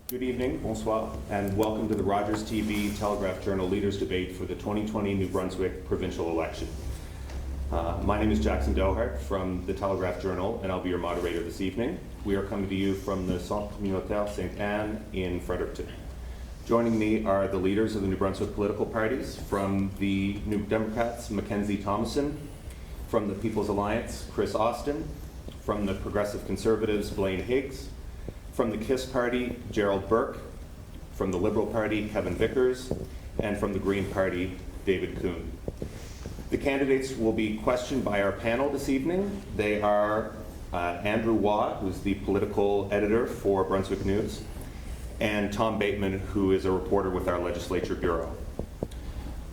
Good evening, bonsoir, and welcome to the Rogers TV Telegraph Journal Leaders Debate for the 2020 New Brunswick provincial election. My name is Jackson Doughart from the Telegraph Journal, and I'll be your moderator this evening. We are coming to you from the Centre Communautaire St. Anne in Fredericton. Joining me are the leaders of the New Brunswick political parties. From the New Democrats, Mackenzie Thomason. From the People's Alliance, Kris Austin. From the Progressive Conservatives, Blaine Higgs. From the KISS Party, Gerald Bourque. From the Liberal Party, Kevin Vickers. And from the Green Party, David Coon. The candidates will be questioned by our panel this evening. They are Andrew Waugh, who's the political editor for Brunswick News, and Tom Bateman, who is a reporter with our Legislature Bureau.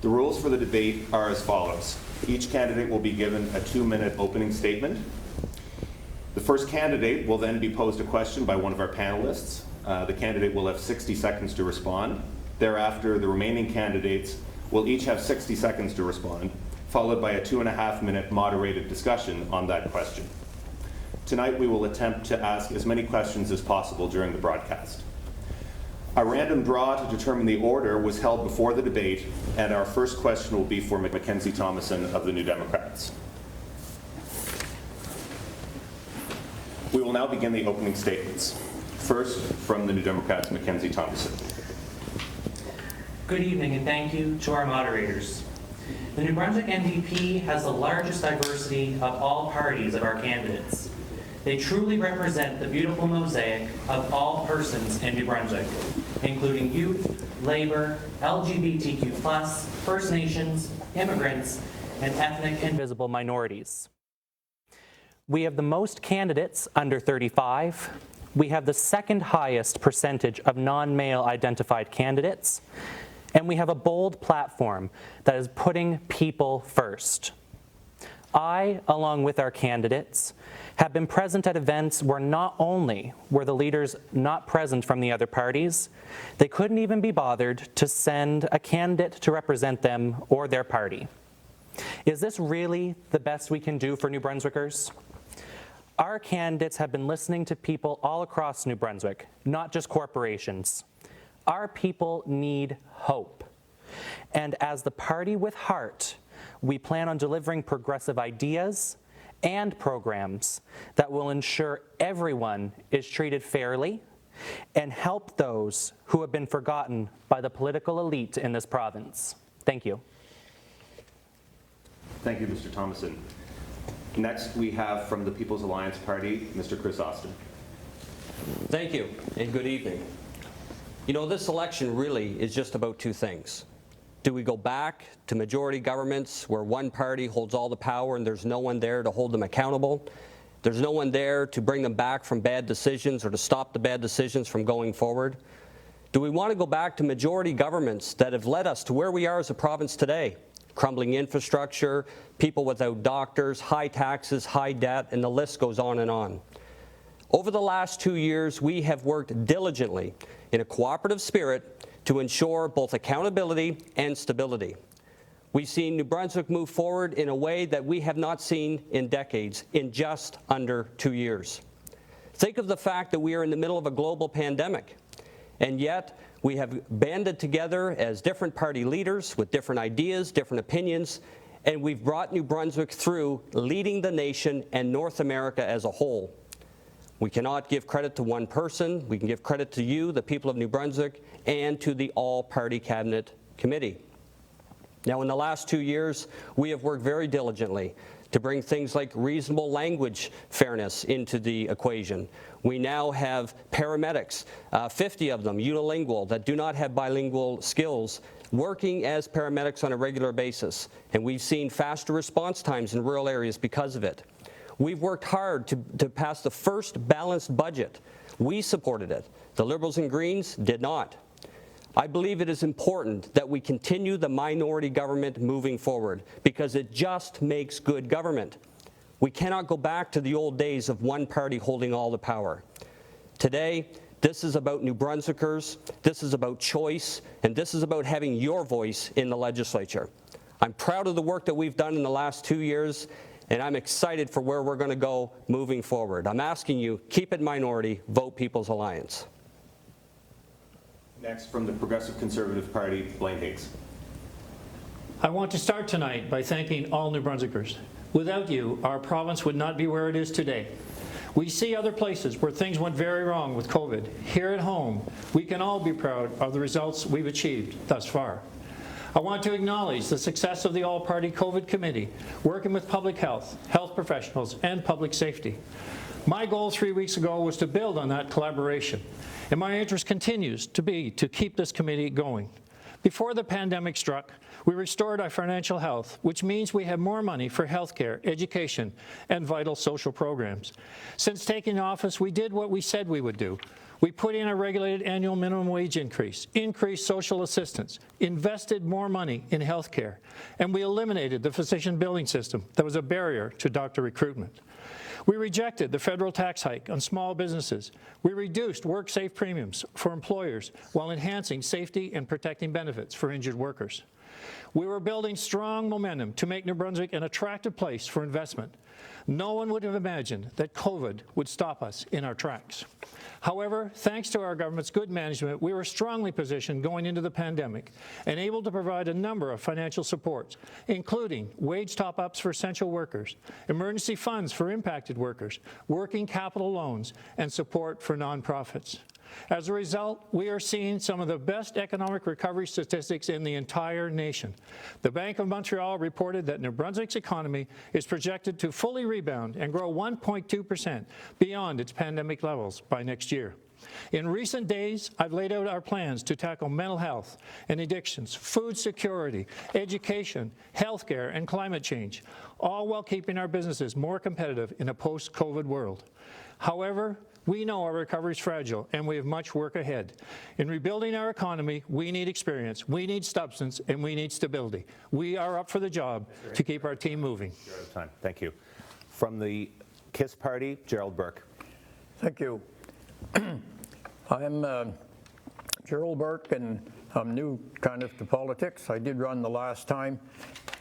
The rules for the debate are as follows. Each candidate will be given a 2-minute opening statement. The first candidate will then be posed a question by one of our panelists. The candidate will have 60 seconds to respond. Thereafter, the remaining candidates will each have 60 seconds to respond, followed by a 2.5-minute moderated discussion on that question. Tonight, we will attempt to ask as many questions as possible during the broadcast. A random draw to determine the order was held before the debate, and our first question will be for Mackenzie Thomason of the New Democrats. We will now begin the opening statements. First, from the New Democrats, Mackenzie Thomason. Good evening, and thank you to our moderators. The New Brunswick NDP has the largest diversity of all parties of our candidates. They truly represent the beautiful mosaic of all persons in New Brunswick, including youth, labor, LGBTQ+, First Nations, immigrants, and ethnic and visible minorities. We have the most candidates under 35. We have the second highest percentage of non-male identified candidates. And we have a bold platform that is putting people first. I, along with our candidates, have been present at events where not only were the leaders not present from the other parties, they couldn't even be bothered to send a candidate to represent them or their party. Is this really the best we can do for New Brunswickers? Our candidates have been listening to people all across New Brunswick, not just corporations. Our people need hope. And as the party with heart, we plan on delivering progressive ideas and programs that will ensure everyone is treated fairly and help those who have been forgotten by the political elite in this province. Thank you. Thank you, Mr. Thomason. Next, we have from the People's Alliance Party, Mr. Kris Austin. Thank you, and good evening. You know, this election really is just about two things. Do we go back to majority governments where one party holds all the power and there's no one there to hold them accountable? There's no one there to bring them back from bad decisions or to stop the bad decisions from going forward? Do we want to go back to majority governments that have led us to where we are as a province today? Crumbling infrastructure, people without doctors, high taxes, high debt, and the list goes on and on. Over the last 2 years, we have worked diligently in a cooperative spirit to ensure both accountability and stability. We've seen New Brunswick move forward in a way that we have not seen in decades, in just under 2 years. Think of the fact that we are in the middle of a global pandemic, and yet we have banded together as different party leaders with different ideas, different opinions, and we've brought New Brunswick through leading the nation and North America as a whole. We cannot give credit to one person. We can give credit to you, the people of New Brunswick, and to the all-party cabinet committee. Now, in the last 2 years, we have worked very diligently to bring things like reasonable language fairness into the equation. We now have paramedics, 50 of them unilingual, that do not have bilingual skills, working as paramedics on a regular basis. And we've seen faster response times in rural areas because of it. We've worked hard to pass the first balanced budget. We supported it. The Liberals and Greens did not. I believe it is important that we continue the minority government moving forward because it just makes good government. We cannot go back to the old days of one party holding all the power. Today, this is about New Brunswickers, this is about choice, and this is about having your voice in the legislature. I'm proud of the work that we've done in the last 2 years, and I'm excited for where we're going to go moving forward. I'm asking you, keep it minority, vote People's Alliance. Next, from the Progressive Conservative Party, Blaine Higgs. I want to start tonight by thanking all New Brunswickers. Without you, our province would not be where it is today. We see other places where things went very wrong with COVID. Here at home, we can all be proud of the results we've achieved thus far. I want to acknowledge the success of the All-Party COVID Committee, working with public health, health professionals, and public safety. My goal 3 weeks ago was to build on that collaboration, and my interest continues to be to keep this committee going. Before the pandemic struck, we restored our financial health, which means we have more money for healthcare, education, and vital social programs. Since taking office, we did what we said we would do. We put in a regulated annual minimum wage increase, increased social assistance, invested more money in healthcare, and we eliminated the physician billing system that was a barrier to doctor recruitment. We rejected the federal tax hike on small businesses. We reduced WorkSafe premiums for employers while enhancing safety and protecting benefits for injured workers. We were building strong momentum to make New Brunswick an attractive place for investment. No one would have imagined that COVID would stop us in our tracks. However, thanks to our government's good management, we were strongly positioned going into the pandemic and able to provide a number of financial supports, including wage top-ups for essential workers, emergency funds for impacted workers, working capital loans, and support for nonprofits. As a result, we are seeing some of the best economic recovery statistics in the entire nation. The Bank of Montreal reported that New Brunswick's economy is projected to fully rebound and grow 1.2% beyond its pandemic levels by next year. In recent days, I've laid out our plans to tackle mental health and addictions, food security, education, healthcare, and climate change, all while keeping our businesses more competitive in a post-COVID world. However, we know our recovery is fragile and we have much work ahead. In rebuilding our economy, we need experience, we need substance, and we need stability. We are up for the job to keep our team moving. You're out of time. Thank you. From the KISS Party, Gerald Bourque. Thank you. I'm Gerald Bourque, and I'm new kind of to politics. I did run the last time.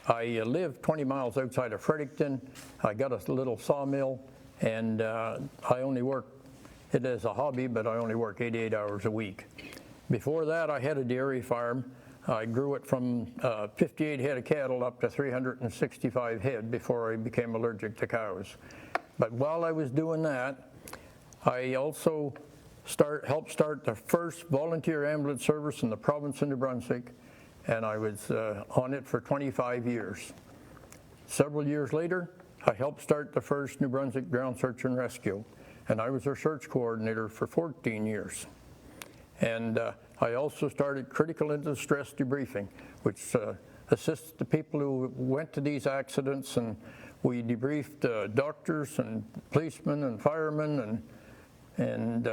I live 20 miles outside of Fredericton. I got a little sawmill, and I only work, it is a hobby, but I only work 88 hours a week. Before that, I had a dairy farm. I grew it from 58 head of cattle up to 365 head before I became allergic to cows. But while I was doing that, I also helped start the first volunteer ambulance service in the province of New Brunswick, and I was on it for 25 years. Several years later, I helped start the first New Brunswick Ground Search and Rescue, and I was their search coordinator for 14 years. And I also started critical and distress debriefing, which assists the people who went to these accidents, and we debriefed doctors and policemen and firemen, and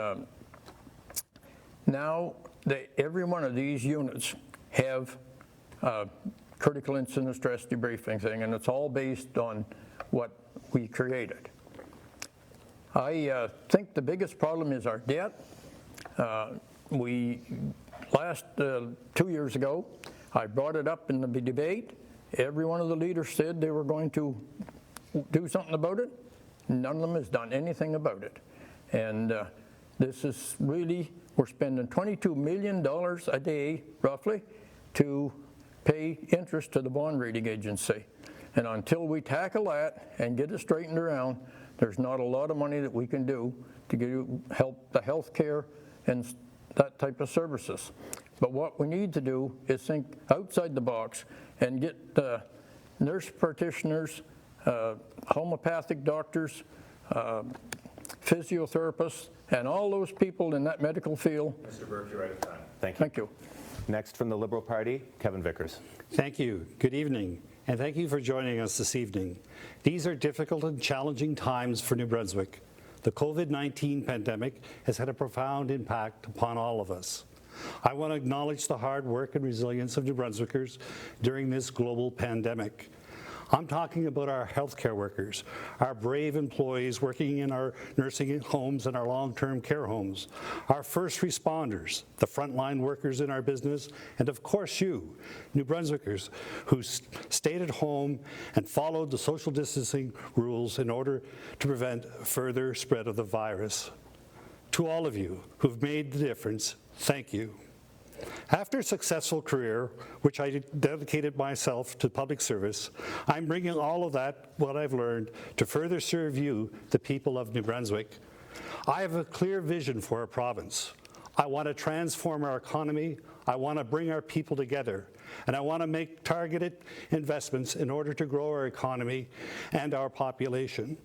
now every one of these units have critical incident stress debriefing thing, and it's all based on what we created. I think the biggest problem is our debt. Last 2 years ago, I brought it up in the debate. Every one of the leaders said they were going to do something about it. None of them has done anything about it. And this is really, we're spending $22 million a day, roughly, to pay interest to the bond rating agency. And until we tackle that and get it straightened around, there's not a lot of money that we can do to help the health care and that type of services. But what we need to do is think outside the box and get nurse practitioners, homeopathic doctors, physiotherapists, and all those people in that medical field. Mr. Bourque, you're out of time. Thank you. Thank you. Next, from the Liberal Party, Kevin Vickers. Thank you. Good evening, and thank you for joining us this evening. These are difficult and challenging times for New Brunswick. The COVID-19 pandemic has had a profound impact upon all of us. I want to acknowledge the hard work and resilience of New Brunswickers during this global pandemic. I'm talking about our healthcare workers, our brave employees working in our nursing homes and our long-term care homes, our first responders, the frontline workers in our business, and of course you, New Brunswickers, who stayed at home and followed the social distancing rules in order to prevent further spread of the virus. To all of you who've made the difference, thank you. After a successful career, which I dedicated myself to public service, I'm bringing all of that, what I've learned, to further serve you, the people of New Brunswick. I have a clear vision for our province. I want to transform our economy. I want to bring our people together. And I want to make targeted investments in order to grow our economy and our population.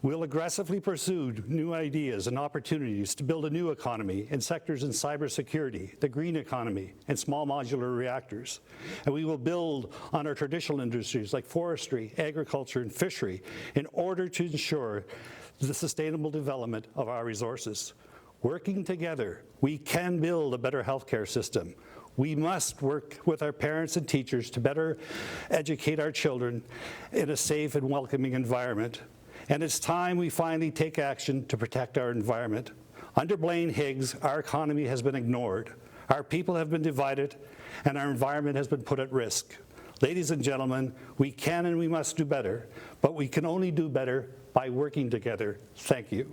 We'll aggressively pursue new ideas and opportunities to build a new economy in sectors in cybersecurity, the green economy, and small modular reactors. And we will build on our traditional industries like forestry, agriculture, and fishery in order to ensure the sustainable development of our resources. Working together, we can build a better healthcare system. We must work with our parents and teachers to better educate our children in a safe and welcoming environment. And it's time we finally take action to protect our environment. Under Blaine Higgs, our economy has been ignored. Our people have been divided, and our environment has been put at risk. Ladies and gentlemen, we can and we must do better, but we can only do better by working together. Thank you.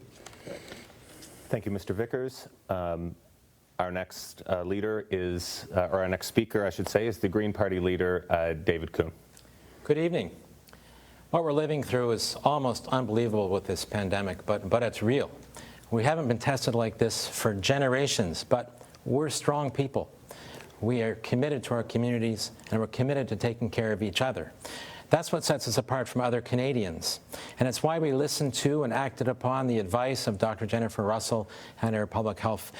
Thank you, Mr. Vickers. Our next leader is, or our next speaker, I should say, is the Green Party leader, David Coon. Good evening. What we're living through is almost unbelievable with this pandemic, but it's real. We haven't been tested like this for generations, but we're strong people. We are committed to our communities, and we're committed to taking care of each other. That's what sets us apart from other Canadians. And it's why we listened to and acted upon the advice of Dr. Jennifer Russell and her public health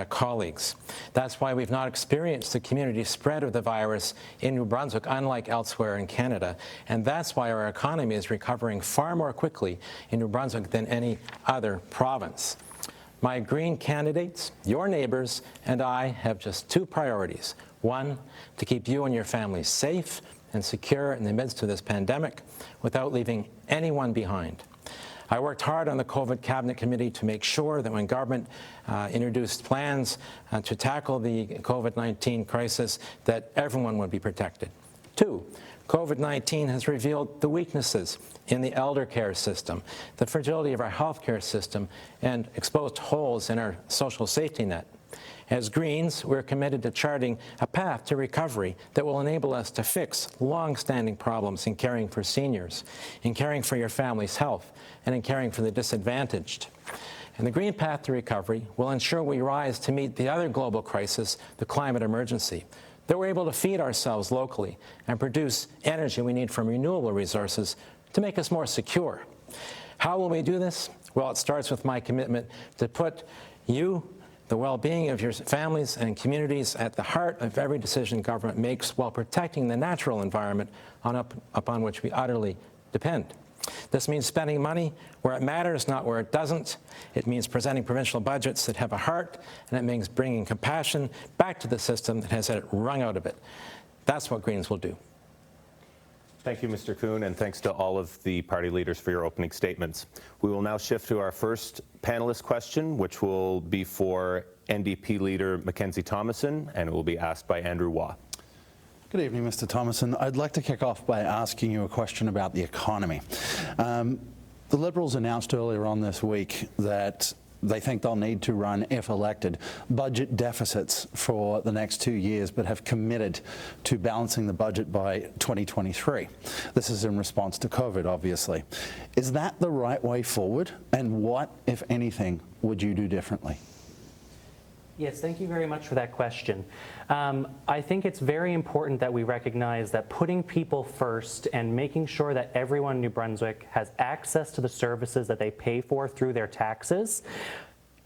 colleagues. That's why we've not experienced the community spread of the virus in New Brunswick, unlike elsewhere in Canada. And that's why our economy is recovering far more quickly in New Brunswick than any other province. My Green candidates, your neighbours, and I have just two priorities. One, to keep you and your families safe and secure in the midst of this pandemic without leaving anyone behind. I worked hard on the COVID Cabinet Committee to make sure that when government introduced plans to tackle the COVID-19 crisis, that everyone would be protected. Two, COVID-19 has revealed the weaknesses in the elder care system, the fragility of our healthcare system, and exposed holes in our social safety net. As Greens, we're committed to charting a path to recovery that will enable us to fix long-standing problems in caring for seniors, in caring for your family's health, and in caring for the disadvantaged. And the Green path to recovery will ensure we rise to meet the other global crisis, the climate emergency, that we're able to feed ourselves locally and produce energy we need from renewable resources to make us more secure. How will we do this? Well, it starts with my commitment to put you, the well-being of your families and communities at the heart of every decision government makes while protecting the natural environment upon which we utterly depend. This means spending money where it matters, not where it doesn't. It means presenting provincial budgets that have a heart, and it means bringing compassion back to the system that has had it wrung out of it. That's what Greens will do. Thank you, Mr. Coon, and thanks to all of the party leaders for your opening statements. We will now shift to our first panelist question, which will be for NDP leader Mackenzie Thomason, and it will be asked by Andrew Waugh. Good evening, Mr. Thomason. I'd like to kick off by asking you a question about the economy. The Liberals announced earlier on this week that they think they'll need to run, if elected, budget deficits for the next 2 years, but have committed to balancing the budget by 2023. This is in response to COVID, obviously. Is that the right way forward? And what, if anything, would you do differently? Yes, thank you very much for that question. I think it's very important that we recognize that putting people first and making sure that everyone in New Brunswick has access to the services that they pay for through their taxes,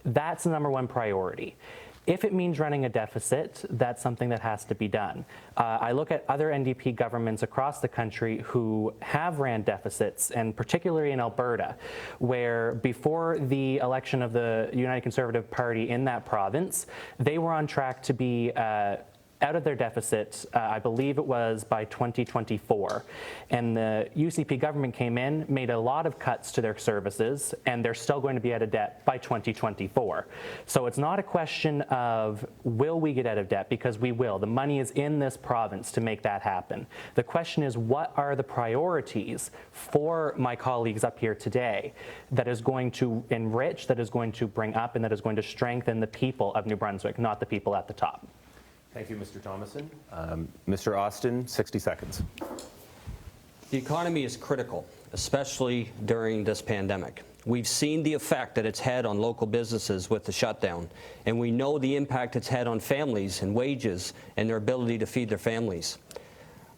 that's the number one priority. If it means running a deficit, that's something that has to be done. I look at other NDP governments across the country who have ran deficits, and particularly in Alberta, where before the election of the United Conservative Party in that province, they were on track to be out of their deficit, I believe it was by 2024. And the UCP government came in, made a lot of cuts to their services, and they're still going to be out of debt by 2024. So it's not a question of will we get out of debt, because we will. The money is in this province to make that happen. The question is, what are the priorities for my colleagues up here today that is going to enrich, that is going to bring up, and that is going to strengthen the people of New Brunswick, not the people at the top? Thank you, Mr. Thomason. Mr. Austin, 60 seconds. The economy is critical, especially during this pandemic. We've seen the effect that it's had on local businesses with the shutdown, and we know the impact it's had on families and wages and their ability to feed their families.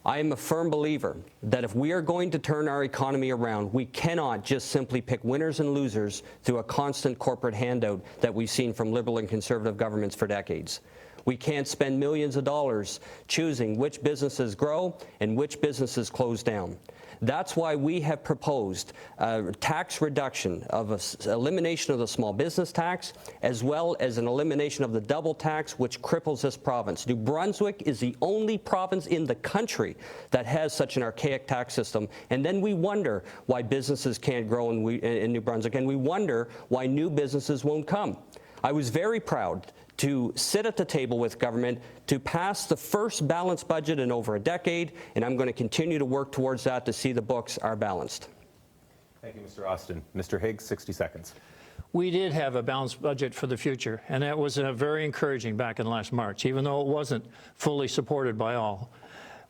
I am a firm believer that if we are going to turn our economy around, we cannot just simply pick winners and losers through a constant corporate handout that we've seen from Liberal and Conservative governments for decades. We can't spend millions of dollars choosing which businesses grow and which businesses close down. That's why we have proposed a tax reduction of elimination of the small business tax, as well as an elimination of the double tax, which cripples this province. New Brunswick is the only province in the country that has such an archaic tax system. And then we wonder why businesses can't grow in New Brunswick, and we wonder why new businesses won't come. I was very proud to sit at the table with government to pass the first balanced budget in over a decade, and I'm going to continue to work towards that to see the books are balanced. Thank you, Mr. Austin. Mr. Higgs, 60 seconds. We did have a balanced budget for the future, and that was very encouraging back in last March, even though it wasn't fully supported by all.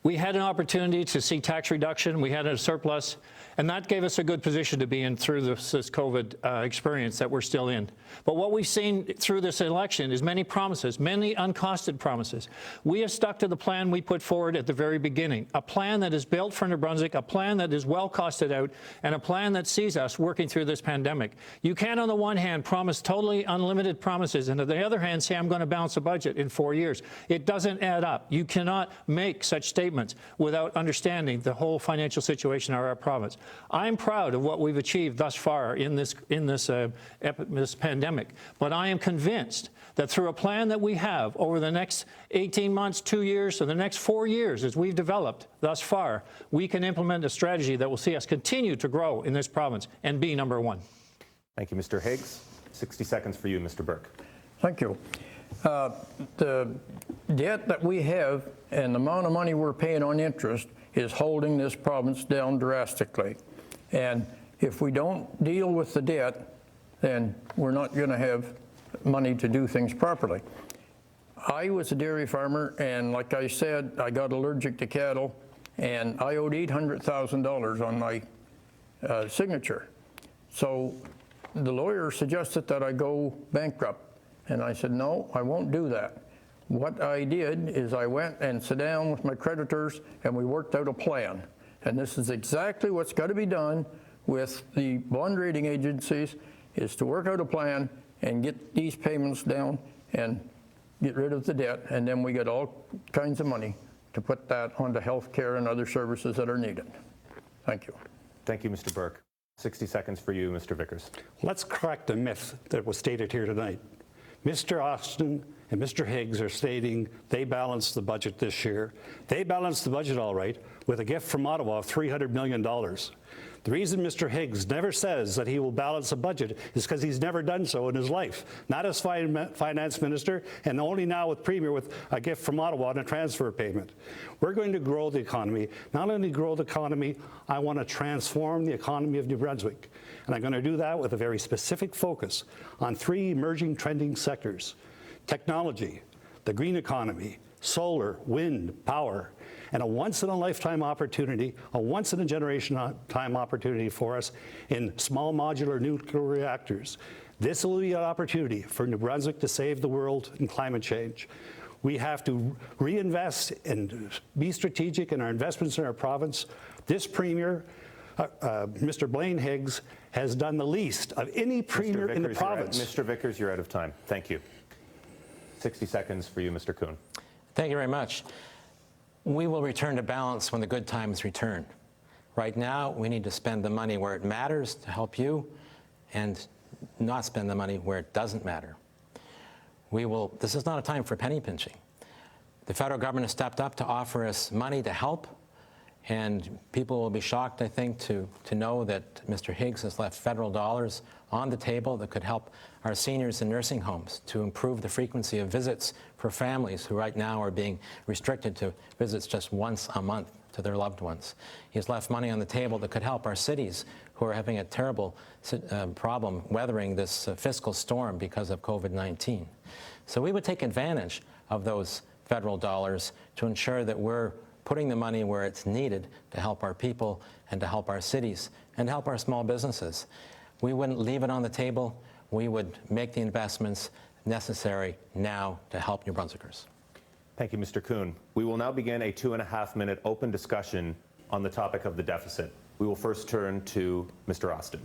We had an opportunity to see tax reduction. We had a surplus, and that gave us a good position to be in through this COVID experience that we're still in. But what we've seen through this election is many promises, many uncosted promises. We have stuck to the plan we put forward at the very beginning, a plan that is built for New Brunswick, a plan that is well costed out, and a plan that sees us working through this pandemic. You can't, on the one hand, promise totally unlimited promises, and on the other hand, say, I'm going to balance a budget in 4 years. It doesn't add up. You cannot make such statements without understanding the whole financial situation of our province. I'm proud of what we've achieved thus far in this pandemic, but I am convinced that through a plan that we have over the next 18 months, 2 years, or the next 4 years as we've developed thus far, we can implement a strategy that will see us continue to grow in this province and be number one. Thank you, Mr. Higgs. 60 seconds for you, Mr. Bourque. Thank you. The debt that we have and the amount of money we're paying on interest is holding this province down drastically. And if we don't deal with the debt, then we're not going to have money to do things properly. I was a dairy farmer, and like I said, I got allergic to cattle, and I owed $800,000 on my signature. So the lawyer suggested that I go bankrupt, and I said, no, I won't do that. What I did is I went and sat down with my creditors, and we worked out a plan. And this is exactly what's got to be done with the bond rating agencies, is to work out a plan and get these payments down and get rid of the debt, and then we get all kinds of money to put that onto health care and other services that are needed. Thank you. Thank you, Mr. Bourque. 60 seconds for you, Mr. Vickers. Let's correct a myth that was stated here tonight. Mr. Austin and Mr. Higgs are stating they balanced the budget this year. They balanced the budget all right with a gift from Ottawa of $300 million. The reason Mr. Higgs never says that he will balance a budget is because he's never done so in his life. Not as finance minister, and only now with Premier with a gift from Ottawa and a transfer payment. We're going to grow the economy. Not only grow the economy, I want to transform the economy of New Brunswick. And I'm going to do that with a very specific focus on 3 emerging trending sectors: technology, the green economy, solar, wind, power, and a once-in-a-lifetime opportunity, a once-in-a-generation-time opportunity for us in small modular nuclear reactors. This will be an opportunity for New Brunswick to save the world in climate change. We have to reinvest and be strategic in our investments in our province. This Premier, Mr. Blaine Higgs, has done the least of any Premier in the province. Mr. Vickers, you're out of time. Thank you. 60 seconds for you, Mr. Coon. Thank you very much. We will return to balance when the good times return. Right now, we need to spend the money where it matters to help you and not spend the money where it doesn't matter. This is not a time for penny pinching. The federal government has stepped up to offer us money to help, and people will be shocked, I think, to know that Mr. Higgs has left federal dollars on the table that could help our seniors in nursing homes to improve the frequency of visits for families who right now are being restricted to visits just once a month to their loved ones. He's left money on the table that could help our cities who are having a terrible problem weathering this fiscal storm because of COVID-19. So we would take advantage of those federal dollars to ensure that we're putting the money where it's needed to help our people and to help our cities and help our small businesses. We wouldn't leave it on the table. We would make the investments necessary now to help New Brunswickers. Thank you, Mr. Coon. We will now begin a 2.5-minute open discussion on the topic of the deficit. We will first turn to Mr. Austin.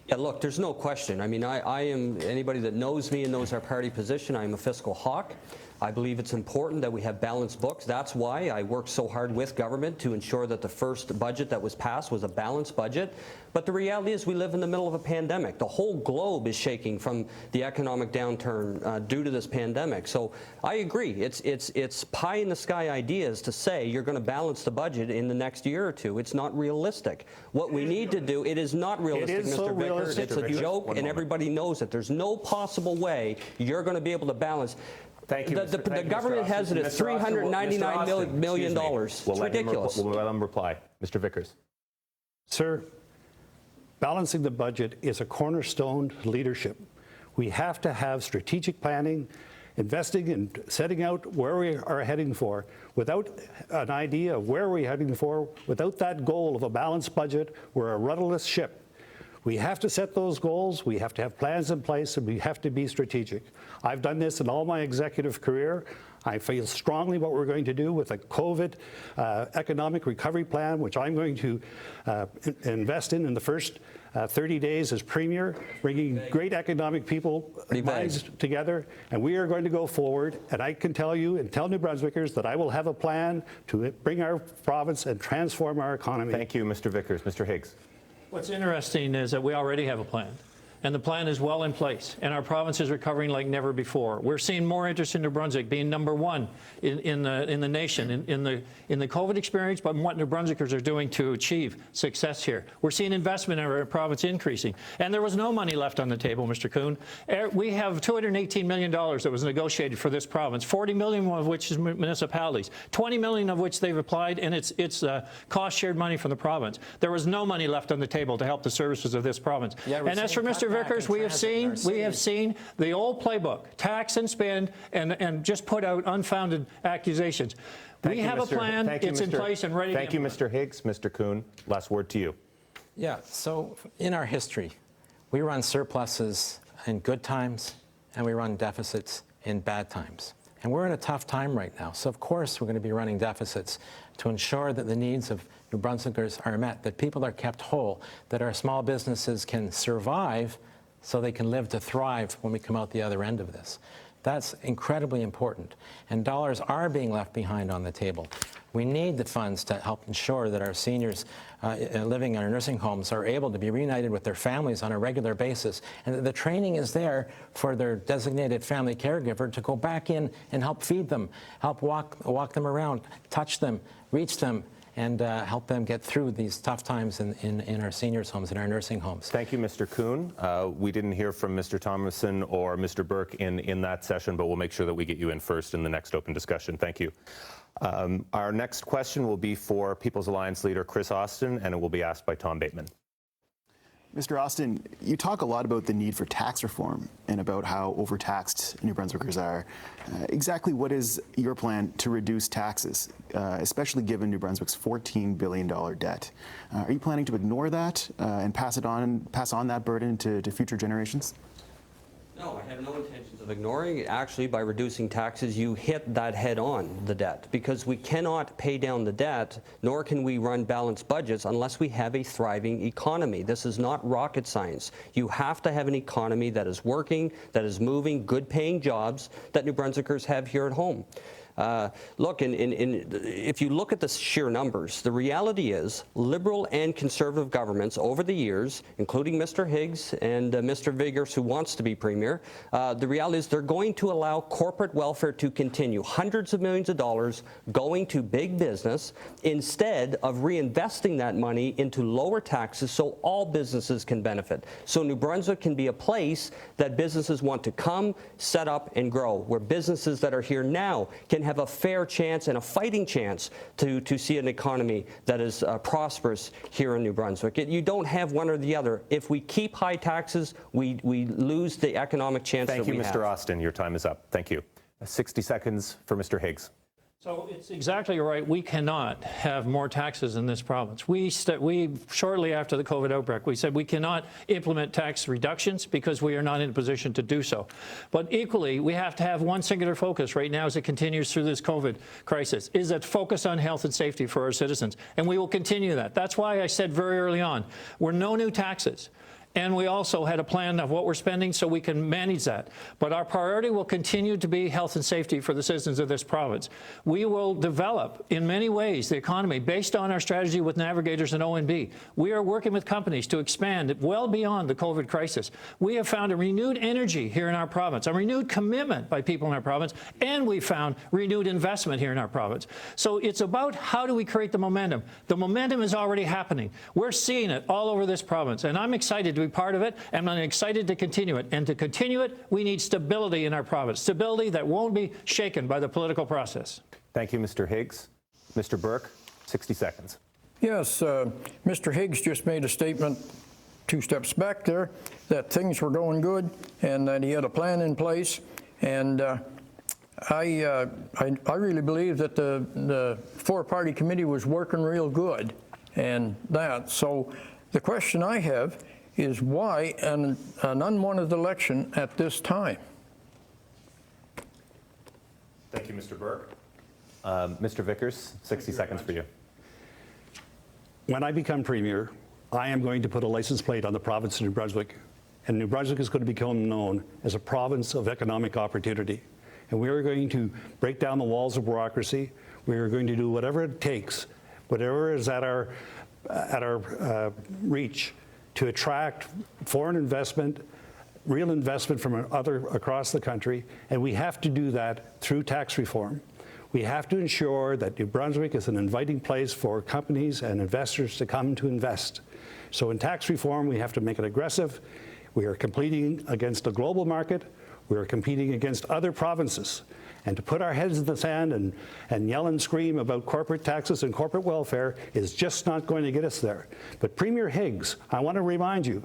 Yeah, look, there's no question. I mean, I am, anybody that knows me and knows our party position, I'm a fiscal hawk. I believe it's important that we have balanced books. That's why I worked so hard with government to ensure that the first budget that was passed was a balanced budget. But the reality is we live in the middle of a pandemic. The whole globe is shaking from the economic downturn due to this pandemic. So I agree. It's pie in the sky ideas to say you're going to balance the budget in the next year or two. It's not realistic. What we need to do, it is not realistic, It is so Mr. Vickers. realistic. It's a joke, and everybody knows it. There's no possible way you're going to be able to balance. Thank you, The government has it at $399 million. It's ridiculous. We'll let him reply. Mr. Vickers. Sir, balancing the budget is a cornerstone to leadership. We have to have strategic planning, investing and setting out where we are heading for. Without an idea of where we're heading for, without that goal of a balanced budget, we're a rudderless ship. We have to set those goals, we have to have plans in place, and we have to be strategic. I've done this in all my executive career. I feel strongly what we're going to do with a COVID economic recovery plan, which I'm going to invest in the first 30 days as Premier, bringing great economic minds together, and we are going to go forward. And I can tell you and tell New Brunswickers that I will have a plan to bring our province and transform our economy. Thank you, Mr. Vickers. Mr. Higgs. What's interesting is that we already have a plan. And the plan is well in place, and our province is recovering like never before. We're seeing more interest in New Brunswick being number one in the nation in the COVID experience, but what New Brunswickers are doing to achieve success here. We're seeing investment in our province increasing, and there was no money left on the table, Mr. Coon. We have $218 million that was negotiated for this province, $40 million of which is municipalities, $20 million of which they've applied, and it's cost-shared money from the province. There was no money left on the table to help the services of this province. Yeah, and as for Mr. Vickers, we have seen the old playbook, tax and spend, and just put out unfounded accusations. We have a plan, it's in place and ready to implement. Thank you, Mr. Higgs. Mr. Coon, last word to you. Yeah, so in our history, we run surpluses in good times and we run deficits in bad times. And we're in a tough time right now. So of course we're going to be running deficits to ensure that the needs of New Brunswickers are met, that people are kept whole, that our small businesses can survive so they can live to thrive when we come out the other end of this. That's incredibly important. And dollars are being left behind on the table. We need the funds to help ensure that our seniors living in our nursing homes are able to be reunited with their families on a regular basis, and that the training is there for their designated family caregiver to go back in and help feed them, help walk them around, touch them, reach them, and help them get through these tough times in our seniors' homes, in our nursing homes. Thank you, Mr. Coon. We didn't hear from Mr. Thomason or Mr. Bourque in that session, but we'll make sure that we get you in first in the next open discussion. Thank you. Our next question will be for People's Alliance leader Kris Austin, and it will be asked by Tom Bateman. Mr. Austin, you talk a lot about the need for tax reform and about how overtaxed New Brunswickers are. Exactly what is your plan to reduce taxes, especially given New Brunswick's $14 billion debt? Are you planning to ignore that and pass on that burden to future generations? No, I have no intentions of ignoring it. Actually, by reducing taxes, you hit that head on, the debt, because we cannot pay down the debt, nor can we run balanced budgets unless we have a thriving economy. This is not rocket science. You have to have an economy that is working, that is moving, good-paying jobs that New Brunswickers have here at home. Look, if you look at the sheer numbers, the reality is Liberal and Conservative governments over the years, including Mr. Higgs and Mr. Vickers, who wants to be Premier, the reality is they're going to allow corporate welfare to continue. Hundreds of millions of dollars going to big business instead of reinvesting that money into lower taxes so all businesses can benefit. So New Brunswick can be a place that businesses want to come, set up, and grow, where businesses that are here now can have a fair chance and a fighting chance to see an economy that is prosperous here in New Brunswick. You don't have one or the other. If we keep high taxes, we lose the economic chance that we have. Thank you, Mr. Austin. Your time is up. Thank you. 60 seconds for Mr. Higgs. So it's exactly right. We cannot have more taxes in this province. We shortly after the COVID outbreak, we said we cannot implement tax reductions because we are not in a position to do so. But equally, we have to have one singular focus right now as it continues through this COVID crisis, is that focus on health and safety for our citizens. And we will continue that. That's why I said very early on, we're no new taxes. And we also had a plan of what we're spending so we can manage that. But our priority will continue to be health and safety for the citizens of this province. We will develop, in many ways, the economy based on our strategy with Navigators and ONB. We are working with companies to expand well beyond the COVID crisis. We have found a renewed energy here in our province, a renewed commitment by people in our province, and we found renewed investment here in our province. So it's about how do we create the momentum. The momentum is already happening. We're seeing it all over this province, and I'm excited to be part of it, and I'm excited to continue it. And to continue it, we need stability in our province, stability that won't be shaken by the political process. Thank you, Mr. Higgs. Mr. Bourque, 60 seconds. Yes, Mr. Higgs just made a statement 2 steps back there that things were going good and that he had a plan in place. And I really believe that the 4-party committee was working real good and that. So the question I have is why an unwanted election at this time? Thank you, Mr. Bourque. Mr. Vickers, 60 seconds for you. When I become Premier, I am going to put a license plate on the province of New Brunswick, and New Brunswick is going to become known as a province of economic opportunity. And we are going to break down the walls of bureaucracy. We are going to do whatever it takes, whatever is at our reach, to attract foreign investment, real investment from across the country, and we have to do that through tax reform. We have to ensure that New Brunswick is an inviting place for companies and investors to come to invest. So in tax reform, we have to make it aggressive. We are competing against a global market. We are competing against other provinces. And to put our heads in the sand and yell and scream about corporate taxes and corporate welfare is just not going to get us there. But Premier Higgs, I want to remind you,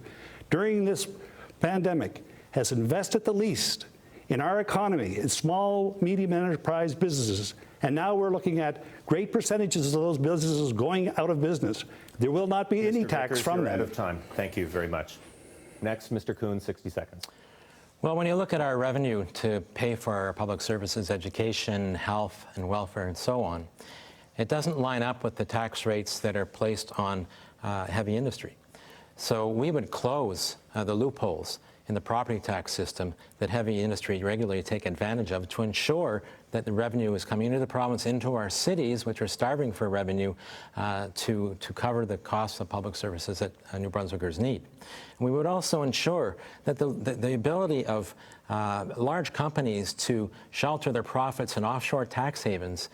during this pandemic, has invested the least in our economy, in small, medium enterprise businesses. And now we're looking at great percentages of those businesses going out of business. There will not be any tax Vickers, from you're them. out of time. Thank you very much. Next, Mr. Coon, 60 seconds. Well, when you look at our revenue to pay for our public services, education, health, and welfare, and so on, it doesn't line up with the tax rates that are placed on heavy industry. So we would close the loopholes in the property tax system that heavy industry regularly take advantage of to ensure that the revenue is coming into the province, into our cities, which are starving for revenue to cover the costs of public services that New Brunswickers need. And we would also ensure that the ability of large companies to shelter their profits in offshore tax havens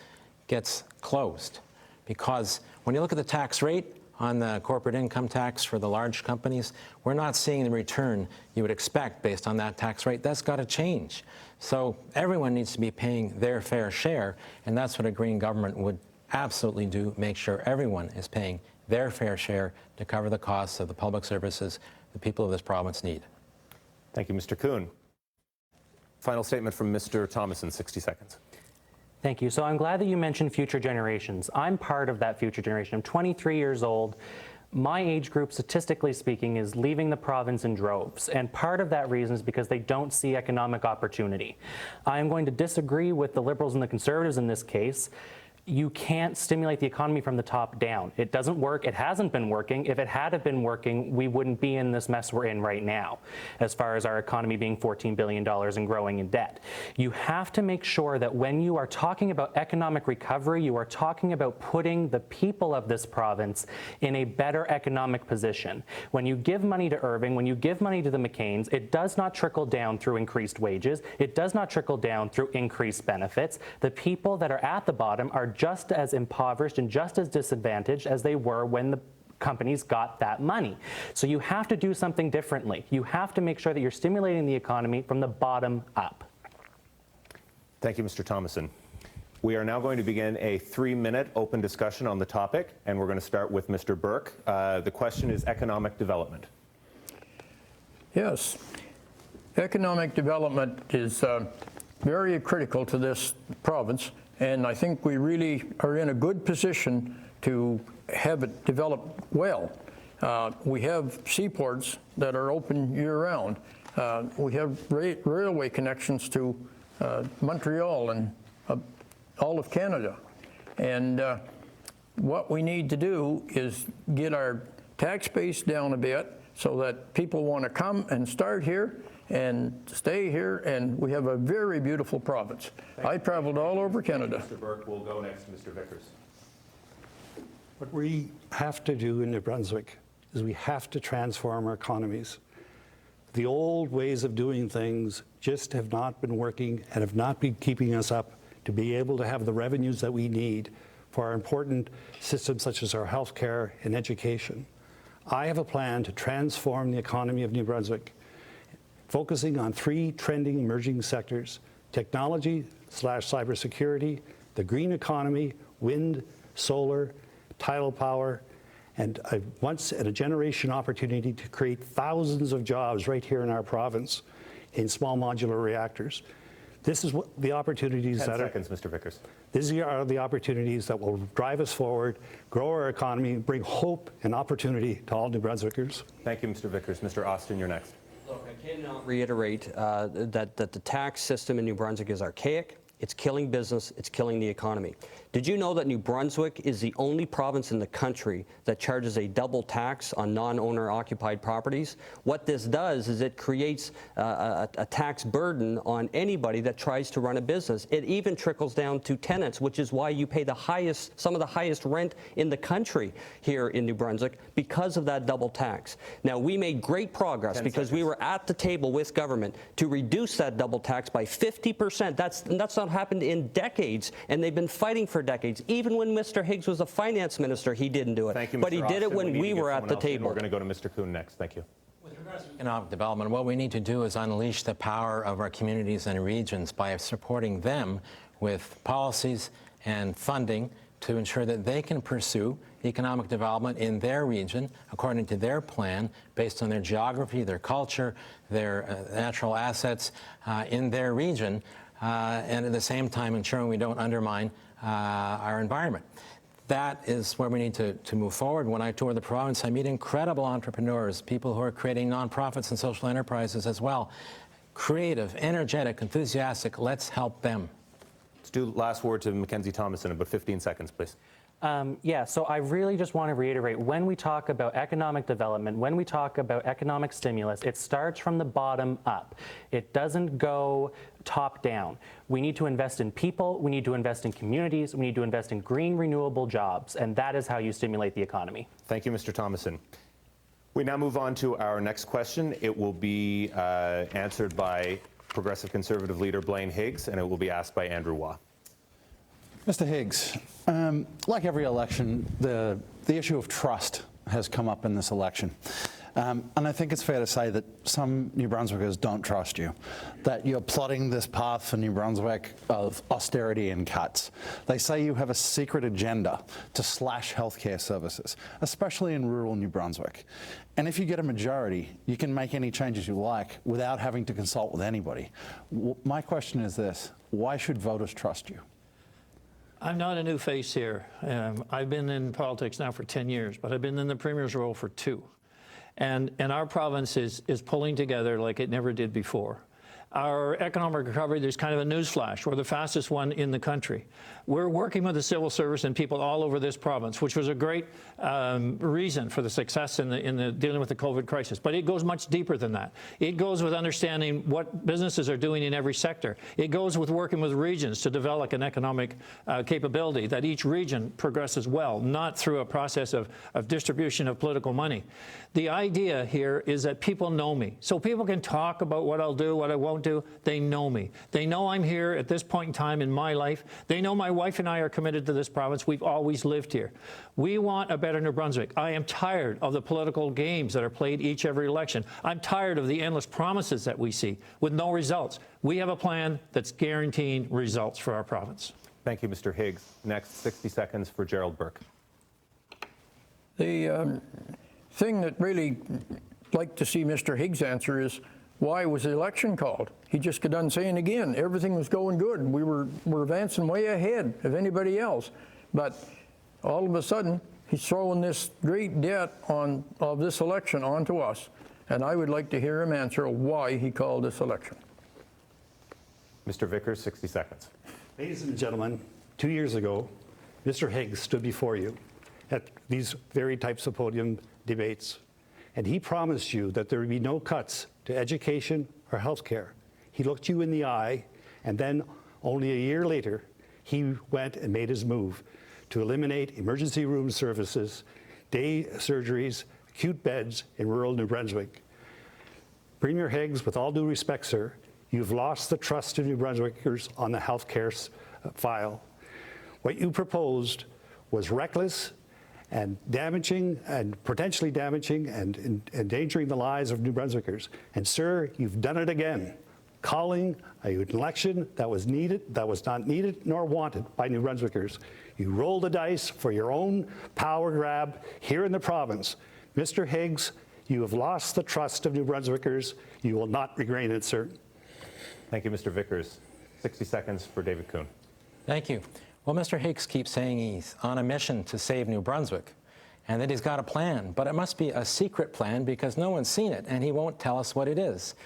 gets closed. Because when you look at the tax rate on the corporate income tax for the large companies, we're not seeing the return you would expect based on that tax rate. That's got to change. So everyone needs to be paying their fair share, and that's what a Green government would absolutely do, make sure everyone is paying their fair share to cover the costs of the public services the people of this province need. Thank you, Mr. Coon. Final statement from Mr. Thomason, 60 seconds. Thank you. So I'm glad that you mentioned future generations. I'm part of that future generation. I'm 23 years old. My age group, statistically speaking, is leaving the province in droves. And part of that reason is because they don't see economic opportunity. I'm going to disagree with the Liberals and the Conservatives in this case. You can't stimulate the economy from the top down. It doesn't work. It hasn't been working. If it had been working, we wouldn't be in this mess we're in right now, as far as our economy being $14 billion and growing in debt. You have to make sure that when you are talking about economic recovery, you are talking about putting the people of this province in a better economic position. When you give money to Irving, when you give money to the McCains, it does not trickle down through increased wages. It does not trickle down through increased benefits. The people that are at the bottom are just as impoverished and just as disadvantaged as they were when the companies got that money. So you have to do something differently. You have to make sure that you're stimulating the economy from the bottom up. Thank you, Mr. Thomason. We are now going to begin a 3-minute open discussion on the topic, and we're going to start with Mr. Bourque. The question is economic development. Yes. Economic development is very critical to this province, and I think we really are in a good position to have it develop well. We have seaports that are open year-round. We have railway connections to Montreal and all of Canada. And what we need to do is get our tax base down a bit so that people want to come and start here and stay here, and we have a very beautiful province. I traveled all over Canada. Mr. Bourque will go next to Mr. Vickers. What we have to do in New Brunswick is we have to transform our economies. The old ways of doing things just have not been working and have not been keeping us up to be able to have the revenues that we need for our important systems such as our healthcare and education. I have a plan to transform the economy of New Brunswick, focusing on 3 trending emerging sectors: technology/cybersecurity, the green economy, wind, solar, tidal power, and a once-in-a-generation opportunity to create thousands of jobs right here in our province in small modular reactors. This is what the opportunities 10 that seconds, Mr. Vickers. These are the opportunities that will drive us forward, grow our economy, bring hope and opportunity to all New Brunswickers. Thank you, Mr. Vickers. Mr. Austin, you're next. Look, I cannot reiterate that the tax system in New Brunswick is archaic. It's killing business. It's killing the economy. Did you know that New Brunswick is the only province in the country that charges a double tax on non-owner occupied properties? What this does is it creates a tax burden on anybody that tries to run a business. It even trickles down to tenants, which is why you pay some of the highest rent in the country here in New Brunswick because of that double tax. Now, we made great progress because we were at the table with government to reduce that double tax by 50%. That's not happened in decades, and they've been fighting for decades. Even when Mr. Higgs was a finance minister, he didn't do it. Thank you, Mr. But he did it Austin. when we were at the We're table. going to go to Mr. Coon next. Thank you. With regards to economic development, what we need to do is unleash the power of our communities and regions by supporting them with policies and funding to ensure that they can pursue economic development in their region according to their plan based on their geography, their culture, their natural assets in their region, and at the same time ensuring we don't undermine our environment. That is where we need to move forward. When I tour the province, I meet incredible entrepreneurs, people who are creating nonprofits and social enterprises as well. Creative, energetic, enthusiastic. Let's help them. Let's do last word to Mackenzie Thomason, about 15 seconds, please. So I really just want to reiterate, when we talk about economic development, when we talk about economic stimulus, it starts from the bottom up. It doesn't go top down. We need to invest in people, we need to invest in communities, we need to invest in green, renewable jobs, and that is how you stimulate the economy. Thank you, Mr. Thomason. We now move on to our next question. It will be answered by Progressive Conservative leader Blaine Higgs, and it will be asked by Andrew Waugh. Mr. Higgs, like every election, the issue of trust has come up in this election. And I think it's fair to say that some New Brunswickers don't trust you, that you're plotting this path for New Brunswick of austerity and cuts. They say you have a secret agenda to slash healthcare services, especially in rural New Brunswick. And if you get a majority, you can make any changes you like without having to consult with anybody. My question is this: why should voters trust you? I'm not a new face here. I've been in politics now for 10 years, but I've been in the Premier's role for 2. And our province is pulling together like it never did before. Our economic recovery, there's kind of a newsflash. We're the fastest one in the country. We're working with the civil service and people all over this province, which was a great reason for the success in the dealing with the COVID crisis. But it goes much deeper than that. It goes with understanding what businesses are doing in every sector. It goes with working with regions to develop an economic capability that each region progresses well, not through a process of distribution of political money. The idea here is that people know me. So people can talk about what I'll do, what I won't do. They know me. They know I'm here at this point in time in my life. They know my wife and I are committed to this province. We've always lived here. We want a better New Brunswick. I am tired of the political games that are played every election. I'm tired of the endless promises that we see with no results. We have a plan that's guaranteeing results for our province. Thank you, Mr. Higgs. Next, 60 seconds for Gerald Bourque. The thing that really like to see Mr. Higgs answer is, why was the election called? He just got done saying again, everything was going good. We're advancing way ahead of anybody else. But all of a sudden, he's throwing this great debt of this election onto us. And I would like to hear him answer why he called this election. Mr. Vickers, 60 seconds. Ladies and gentlemen, 2 years ago, Mr. Higgs stood before you at these very types of podium debates, and he promised you that there would be no cuts to education or health care. He looked you in the eye, and then only a year later, he went and made his move to eliminate emergency room services, day surgeries, acute beds in rural New Brunswick. Premier Higgs, with all due respect, sir, you've lost the trust of New Brunswickers on the health care file. What you proposed was reckless and damaging and potentially damaging and endangering the lives of New Brunswickers. And sir, you've done it again, calling an election that was not needed nor wanted by New Brunswickers. You rolled the dice for your own power grab here in the province. Mr. Higgs, you have lost the trust of New Brunswickers. You will not regain it, sir. Thank you, Mr. Vickers. 60 seconds for David Coon. Thank you. Well, Mr. Higgs keeps saying he's on a mission to save New Brunswick and that he's got a plan, but it must be a secret plan because no one's seen it and he won't tell us what it is.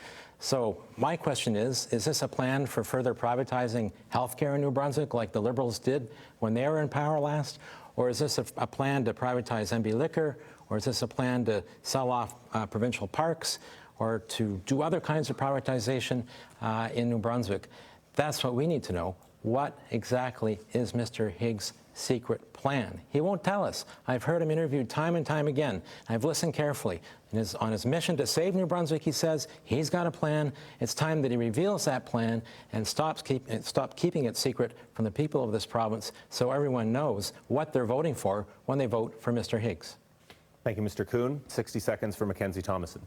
So my question is this a plan for further privatizing healthcare in New Brunswick like the Liberals did when they were in power last? Or is this a plan to privatize MB Liquor? Or is this a plan to sell off provincial parks or to do other kinds of privatization in New Brunswick? That's what we need to know. What exactly is Mr. Higgs' secret plan? He won't tell us. I've heard him interviewed time and time again. I've listened carefully. On his mission to save New Brunswick, he says he's got a plan. It's time that he reveals that plan and stop keeping it secret from the people of this province so everyone knows what they're voting for when they vote for Mr. Higgs. Thank you, Mr. Coon. 60 seconds for Mackenzie Thomason.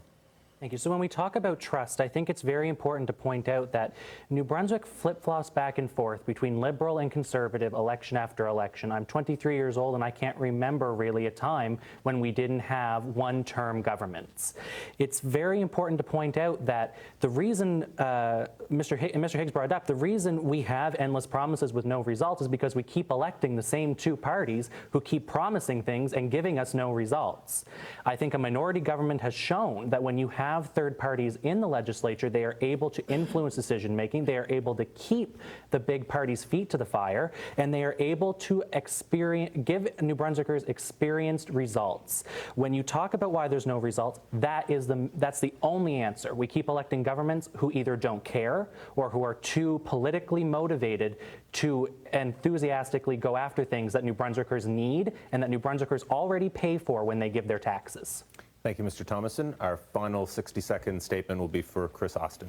Thank you. So when we talk about trust, I think it's very important to point out that New Brunswick flip-flops back and forth between Liberal and Conservative election after election. I'm 23 years old and I can't remember really a time when we didn't have one-term governments. It's very important to point out that the reason Mr. Higgs brought up, the reason we have endless promises with no results is because we keep electing the same two parties who keep promising things and giving us no results. I think a minority government has shown that when you have third parties in the legislature, they are able to influence decision making, they are able to keep the big parties' feet to the fire, and they are able to give New Brunswickers experienced results. When you talk about why there's no results, that's the only answer. We keep electing governments who either don't care or who are too politically motivated to enthusiastically go after things that New Brunswickers need and that New Brunswickers already pay for when they give their taxes. Thank you, Mr. Thomason. Our final 60-second statement will be for Kris Austin.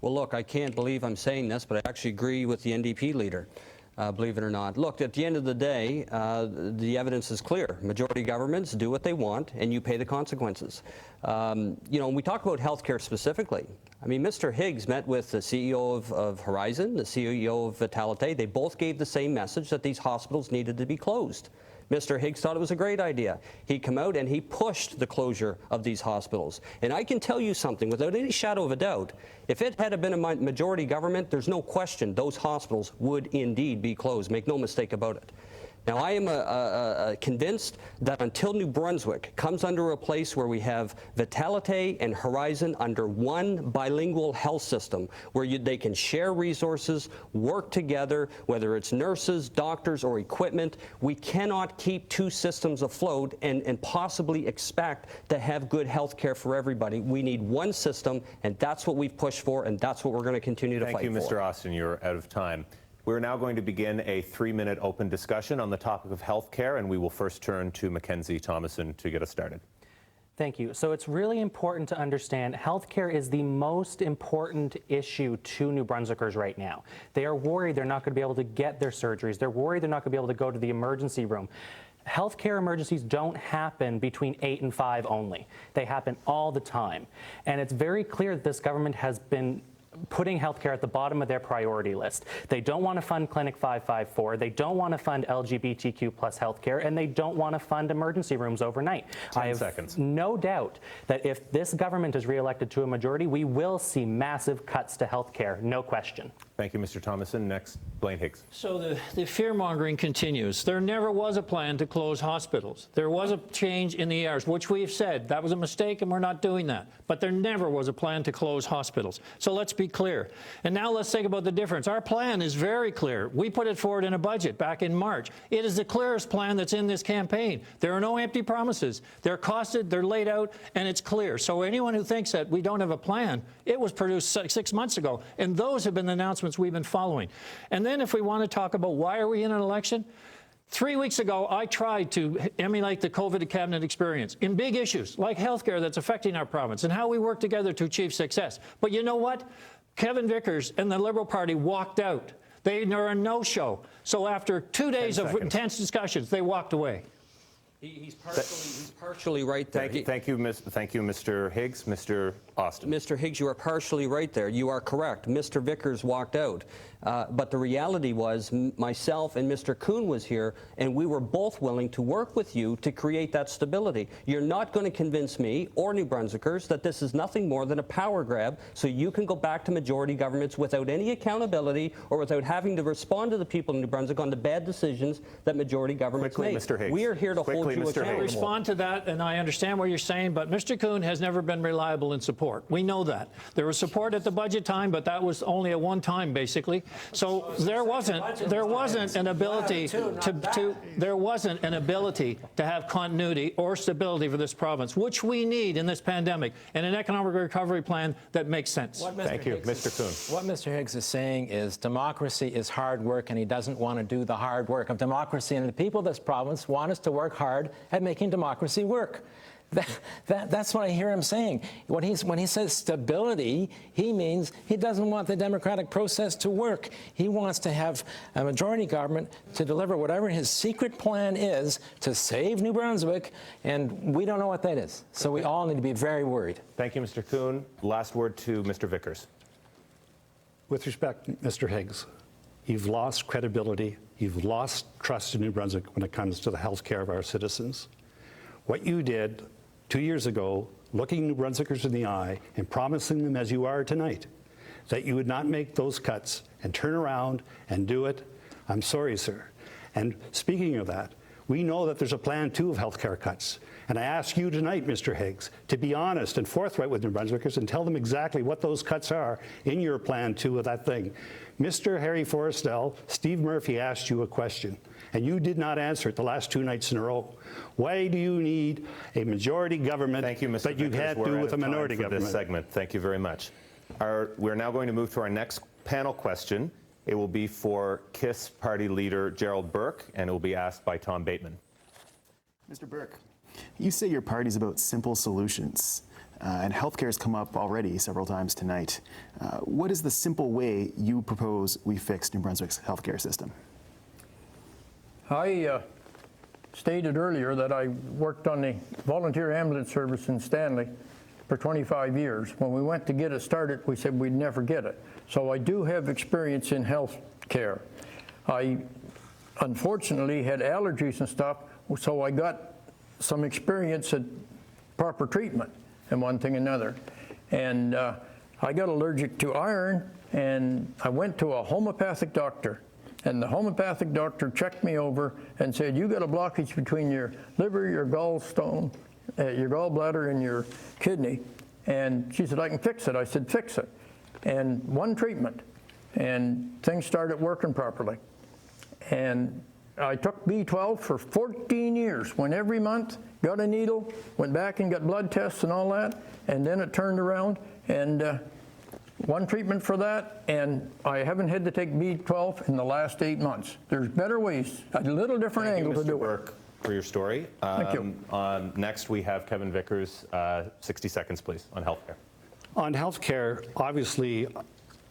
Well, look, I can't believe I'm saying this, but I actually agree with the NDP leader, believe it or not. Look, at the end of the day, the evidence is clear. Majority governments do what they want, and you pay the consequences. You know, when we talk about healthcare specifically, I mean, Mr. Higgs met with the CEO of Horizon, the CEO of Vitalite. They both gave the same message that these hospitals needed to be closed. Mr. Higgs thought it was a great idea. He came out and he pushed the closure of these hospitals. And I can tell you something, without any shadow of a doubt, if it had been a majority government, there's no question those hospitals would indeed be closed. Make no mistake about it. Now, I am convinced that until New Brunswick comes under a place where we have Vitalite and Horizon under one bilingual health system, where they can share resources, work together, whether it's nurses, doctors, or equipment, we cannot keep two systems afloat and possibly expect to have good health care for everybody. We need one system, and that's what we've pushed for, and that's what we're going to continue to fight for. Thank you, Mr. Austin. You're out of time. We're now going to begin a 3-minute open discussion on the topic of health care, and we will first turn to Mackenzie Thomason to get us started. Thank you. So it's really important to understand healthcare is the most important issue to New Brunswickers right now. They are worried they're not going to be able to get their surgeries. They're worried they're not going to be able to go to the emergency room. Healthcare emergencies don't happen between 8 and 5 only. They happen all the time. And it's very clear that this government has been putting healthcare at the bottom of their priority list. They don't want to fund Clinic 554. They don't want to fund LGBTQ plus healthcare, and they don't want to fund emergency rooms overnight. 10 seconds. No doubt that if this government is reelected to a majority, we will see massive cuts to healthcare, no question. Thank you, Mr. Thomason. Next, Blaine Higgs. So the fear-mongering continues. There never was a plan to close hospitals. There was a change in the hours, which we've said that was a mistake and we're not doing that. But there never was a plan to close hospitals. So let's be clear. And now let's think about the difference. Our plan is very clear. We put it forward in a budget back in March. It is the clearest plan that's in this campaign. There are no empty promises. They're costed, they're laid out, and it's clear. So anyone who thinks that we don't have a plan, it was produced 6 months ago. And those have been the announcements we've been following. And then if we want to talk about why are we in an election, 3 weeks ago, I tried to emulate the COVID cabinet experience in big issues like healthcare that's affecting our province and how we work together to achieve success. But you know what? Kevin Vickers and the Liberal Party walked out. They are a no-show. So after 2 days of intense discussions, they walked away. He's partially right there. Thank you, Mr. Higgs. Mr. Austin. Mr. Higgs, you are partially right there. You are correct. Mr. Vickers walked out. But the reality was myself and Mr. Coon was here, and we were both willing to work with you to create that stability. You're not going to convince me or New Brunswickers that this is nothing more than a power grab so you can go back to majority governments without any accountability or without having to respond to the people in New Brunswick on the bad decisions that majority governments make. Mr. Higgs. We are here to hold you accountable. I respond to that, and I understand what you're saying, but Mr. Coon has never been reliable in support. We know that. There was support at the budget time, but that was only at one time, basically. So there wasn't an ability to have continuity or stability for this province, which we need in this pandemic, and an economic recovery plan that makes sense. Thank you, Mr. Coon. What Mr. Higgs is saying is democracy is hard work, and he doesn't want to do the hard work of democracy. And the people of this province want us to work hard at making democracy work. That's what I hear him saying. When he says stability, he means he doesn't want the democratic process to work. He wants to have a majority government to deliver whatever his secret plan is to save New Brunswick, and we don't know what that is. So we all need to be very worried. Thank you, Mr. Coon. Last word to Mr. Vickers. With respect, Mr. Higgs, you've lost credibility. You've lost trust in New Brunswick when it comes to the health care of our citizens. What you did 2 years ago, looking New Brunswickers in the eye and promising them, as you are tonight, that you would not make those cuts and turn around and do it, I'm sorry, sir. And speaking of that, we know that there's a plan, too, of health care cuts. And I ask you tonight, Mr. Higgs, to be honest and forthright with New Brunswickers and tell them exactly what those cuts are in your plan, too, of that thing. Mr. Harry Forrestal, Steve Murphy asked you a question, and you did not answer it the last 2 nights in a row. Why do you need a majority government that you had to do with a minority government? This segment. Thank you very much. We're now going to move to our next panel question. It will be for KISS Party leader Gerald Bourque, and it will be asked by Tom Bateman. Mr. Bourque, you say your party's about simple solutions, and healthcare has come up already several times tonight. What is the simple way you propose we fix New Brunswick's healthcare system? I stated earlier that I worked on the volunteer ambulance service in Stanley for 25 years. When we went to get it started, we said we'd never get it. So I do have experience in health care. I unfortunately had allergies and stuff, so I got some experience at proper treatment and one thing and another. And I got allergic to iron, and I went to a homeopathic doctor. And the homeopathic doctor checked me over and said, you got a blockage between your liver, your gallstone, your gallbladder, and your kidney. And she said, I can fix it. I said, fix it. And one treatment, and things started working properly. And I took B12 for 14 years, went every month, got a needle, went back and got blood tests and all that, and then it turned around, and one treatment for that, and I haven't had to take B12 in the last 8 months. There's better ways, a little different angle to do it. Thank you, Mr. Bourque, for your story. Thank you. Next, we have Kevin Vickers. 60 seconds, please, on healthcare. On healthcare, obviously,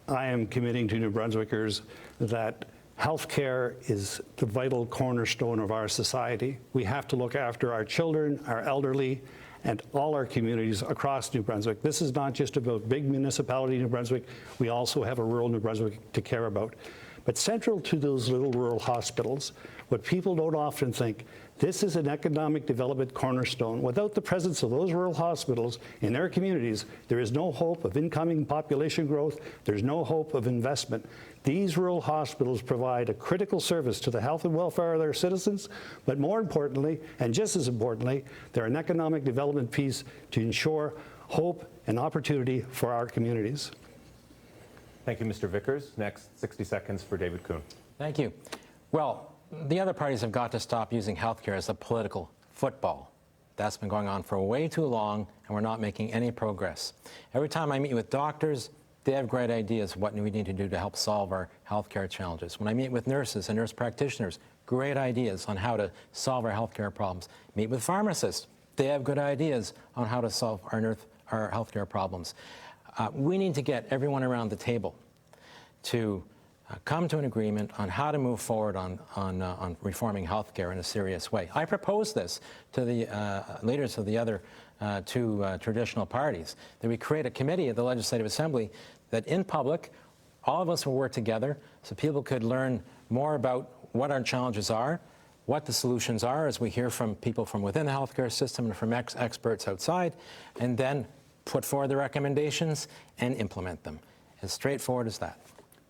I am committing to New Brunswickers that healthcare is the vital cornerstone of our society. We have to look after our children, our elderly, and all our communities across New Brunswick. This is not just about big municipality New Brunswick. We also have a rural New Brunswick to care about. But central to those little rural hospitals, what people don't often think, this is an economic development cornerstone. Without the presence of those rural hospitals in their communities, there is no hope of incoming population growth. There's no hope of investment. These rural hospitals provide a critical service to the health and welfare of their citizens, but more importantly, and just as importantly, they're an economic development piece to ensure hope and opportunity for our communities. Thank you, Mr. Vickers. Next, 60 seconds for David Coon. Thank you. Well, the other parties have got to stop using healthcare as a political football. That's been going on for way too long, and we're not making any progress. Every time I meet with doctors, they have great ideas what we need to do to help solve our healthcare challenges. When I meet with nurses and nurse practitioners, great ideas on how to solve our healthcare problems. Meet with pharmacists, they have good ideas on how to solve our healthcare problems. We need to get everyone around the table to come to an agreement on how to move forward on reforming healthcare in a serious way. I proposed this to the leaders of the other two traditional parties, that we create a committee at the Legislative Assembly that in public, all of us will work together so people could learn more about what our challenges are, what the solutions are as we hear from people from within the healthcare system and from experts outside, and then put forward the recommendations and implement them. As straightforward as that.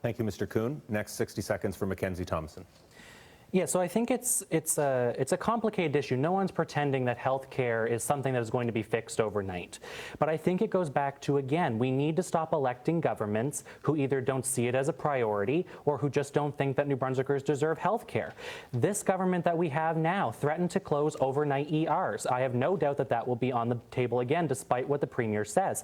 Thank you, Mr. Coon. Next, 60 seconds for Mackenzie Thomason. Yeah, so I think it's a complicated issue. No one's pretending that healthcare is something that is going to be fixed overnight. But I think it goes back to, again, we need to stop electing governments who either don't see it as a priority or who just don't think that New Brunswickers deserve healthcare. This government that we have now threatened to close overnight ERs. I have no doubt that that will be on the table again, despite what the Premier says.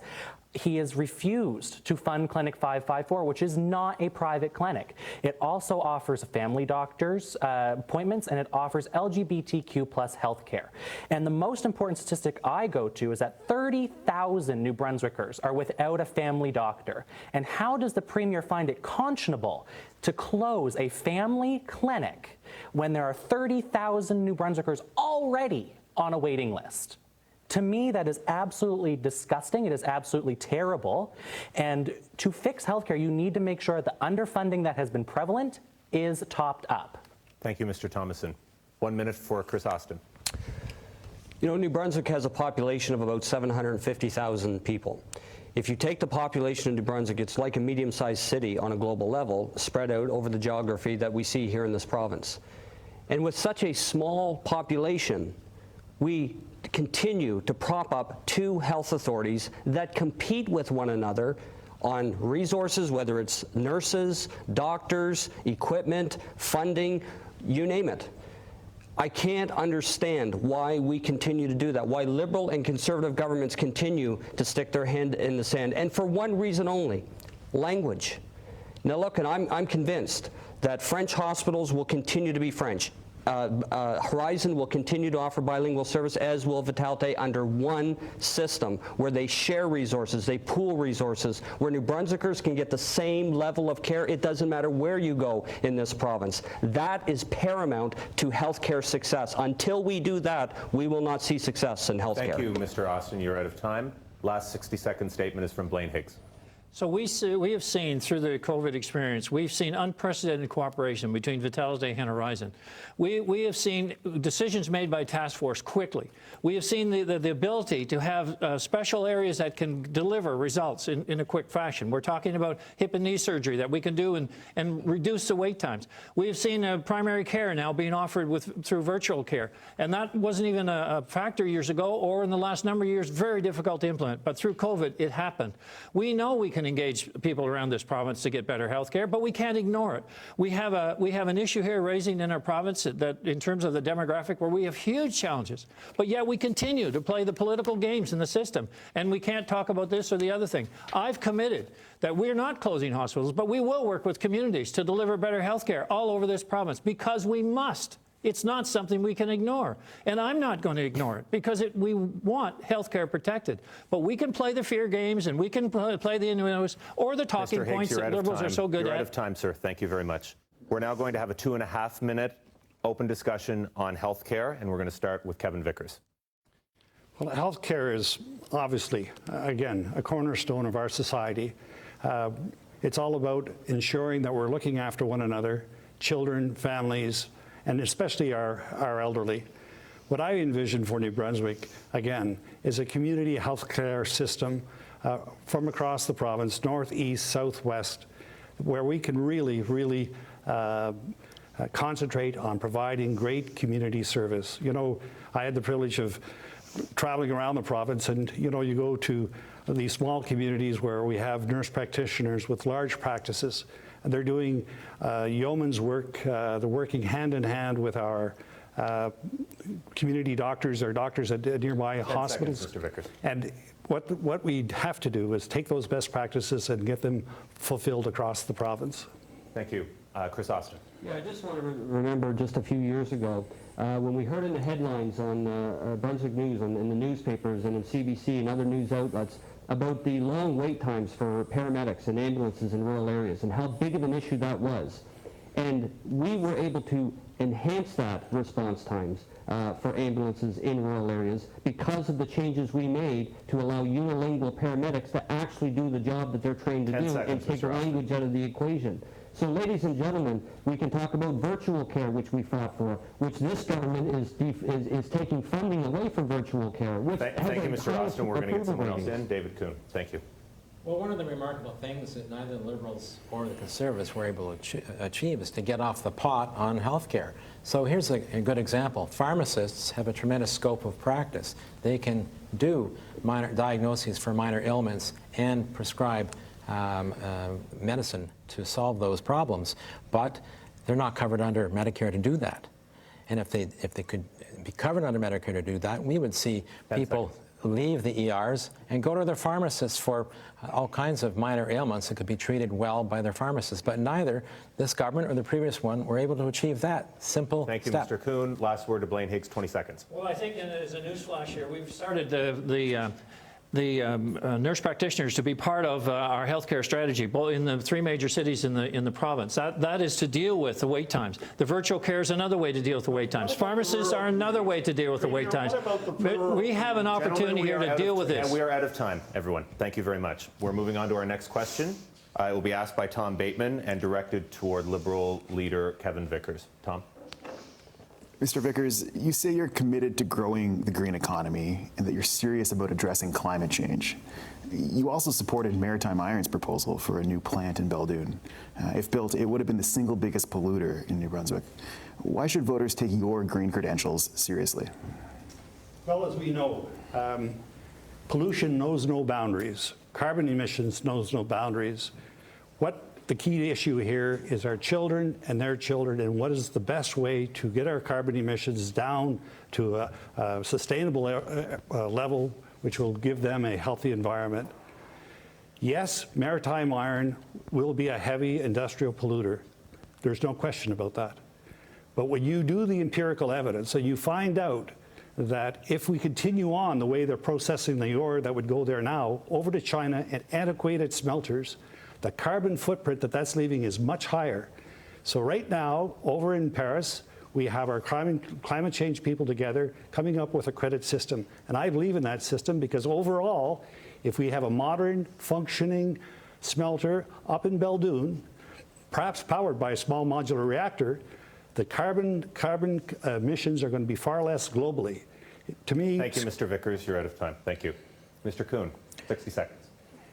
He has refused to fund Clinic 554, which is not a private clinic. It also offers family doctors appointments, and it offers LGBTQ plus health care. And the most important statistic I go to is that 30,000 New Brunswickers are without a family doctor. And how does the Premier find it conscionable to close a family clinic when there are 30,000 New Brunswickers already on a waiting list? To me, that is absolutely disgusting. It is absolutely terrible. And to fix healthcare, you need to make sure that the underfunding that has been prevalent is topped up. Thank you, Mr. Thomason. 1 minute for Kris Austin. You know, New Brunswick has a population of about 750,000 people. If you take the population of New Brunswick, it's like a medium-sized city on a global level, spread out over the geography that we see here in this province. And with such a small population, we continue to prop up two health authorities that compete with one another on resources, whether it's nurses, doctors, equipment, funding, you name it. I can't understand why we continue to do that, why Liberal and Conservative governments continue to stick their hand in the sand, and for one reason only, language. Now look, and I'm convinced that French hospitals will continue to be French. Horizon will continue to offer bilingual service, as will Vitalite, under one system where they share resources, they pool resources, where New Brunswickers can get the same level of care. It doesn't matter where you go in this province. That is paramount to healthcare success. Until we do that, we will not see success in healthcare. Thank you, Mr. Austin. You're out of time. Last 60-second statement is from Blaine Higgs. So we have seen through the COVID experience, we've seen unprecedented cooperation between Vitalite and Horizon. We have seen decisions made by task force quickly. We have seen the ability to have special areas that can deliver results in a quick fashion. We're talking about hip and knee surgery that we can do and reduce the wait times. We have seen primary care now being offered through virtual care. And that wasn't even a factor years ago, or in the last number of years, very difficult to implement. But through COVID, it happened. We know we can engage people around this province to get better health care, but we can't ignore it. We have an issue here raising in our province that in terms of the demographic where we have huge challenges, but yet we continue to play the political games in the system, and we can't talk about this or the other thing. I've committed that we're not closing hospitals, but we will work with communities to deliver better health care all over this province, because we must. It's not something we can ignore. And I'm not going to ignore it, because we want health care protected. But we can play the fear games, and we can play the innuendos or the talking points that Liberals are so good at. You're out of time, sir. Thank you very much. We're now going to have a 2.5-minute open discussion on health care, and we're going to start with Kevin Vickers. Well, healthcare is obviously, again, a cornerstone of our society. It's all about ensuring that we're looking after one another, children, families, and especially our elderly. What I envision for New Brunswick, again, is a community healthcare system from across the province, north, east, southwest, where we can really concentrate on providing great community service. You know, I had the privilege of traveling around the province, and you know, you go to these small communities where we have nurse practitioners with large practices, and they're doing yeoman's work. They're working hand in hand with our community doctors, or doctors at nearby hospitals. Seconds, Mr. Vickers. And what we have to do is take those best practices and get them fulfilled across the province. Thank you. Kris Austin. Yeah, I just want to remember just a few years ago when we heard in the headlines on Brunswick News, in the newspapers and in CBC and other news outlets about the long wait times for paramedics and ambulances in rural areas and how big of an issue that was. And we were able to enhance that response times for ambulances in rural areas because of the changes we made to allow unilingual paramedics to actually do the job that they're trained to do and take the language out of the equation. So, ladies and gentlemen, we can talk about virtual care, which we fought for, which this government is taking funding away from virtual care. Thank you, Mr. Austin. We're going to get someone else in. David Coon. Thank you. Well, one of the remarkable things that neither the Liberals or the Conservatives were able to achieve is to get off the pot on health care. So here's a good example. Pharmacists have a tremendous scope of practice. They can do minor diagnoses for minor ailments and prescribe medicine to solve those problems, but they're not covered under Medicare to do that. And if they could be covered under Medicare to do that, we would see people leave the ERs and go to their pharmacists for all kinds of minor ailments that could be treated well by their pharmacists. But neither this government or the previous one were able to achieve that simple step. Thank you, Mr. Coon. Last word to Blaine Higgs, 20 seconds. Well, I think as a newsflash here, we've started the nurse practitioners to be part of our healthcare strategy, both in the three major cities in the province. That is to deal with the wait times. The virtual care is another way to deal with the wait times. Pharmacists are another way to deal with the wait times. But we have an opportunity here to deal with this. And we are out of time, everyone. Thank you very much. We're moving on to our next question. It will be asked by Tom Bateman and directed toward Liberal leader Kevin Vickers. Tom. Mr. Vickers, you say you're committed to growing the green economy and that you're serious about addressing climate change. You also supported Maritime Iron's proposal for a new plant in Beldoon. If built, it would have been the single biggest polluter in New Brunswick. Why should voters take your green credentials seriously? Well, as we know, pollution knows no boundaries. Carbon emissions knows no boundaries. What the key issue here is our children and their children, and what is the best way to get our carbon emissions down to a sustainable level, which will give them a healthy environment. Yes, maritime iron will be a heavy industrial polluter. There's no question about that. But when you do the empirical evidence and you find out that if we continue on the way they're processing the ore that would go there now over to China at antiquated smelters, the carbon footprint that's leaving is much higher. So right now, over in Paris, we have our climate change people together coming up with a credit system. And I believe in that system because overall, if we have a modern, functioning smelter up in Beldoon, perhaps powered by a small modular reactor, the carbon emissions are going to be far less globally. To me... Thank you, Mr. Vickers. You're out of time. Thank you. Mr. Coon, 60 seconds.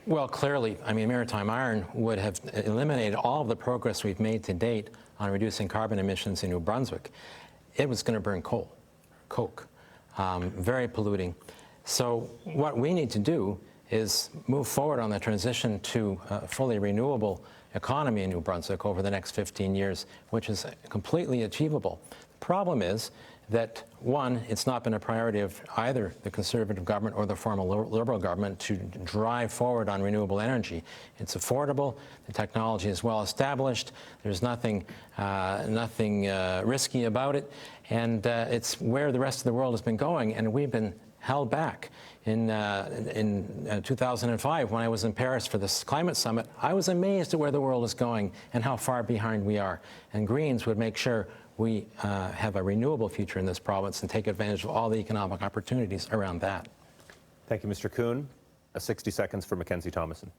Well, clearly, I mean, maritime iron would have eliminated all of the progress we've made to date on reducing carbon emissions in New Brunswick. It was going to burn coke, very polluting. So what we need to do is move forward on the transition to a fully renewable economy in New Brunswick over the next 15 years, which is completely achievable. The problem is that, one, it's not been a priority of either the Conservative government or the former Liberal government to drive forward on renewable energy. It's affordable, the technology is well established, there's nothing risky about it, and it's where the rest of the world has been going, and we've been held back. In 2005, when I was in Paris for this climate summit, I was amazed at where the world is going and how far behind we are. And Greens would make sure we have a renewable future in this province and take advantage of all the economic opportunities around that. Thank you, Mr. Coon. 60 seconds for Mackenzie Thomason.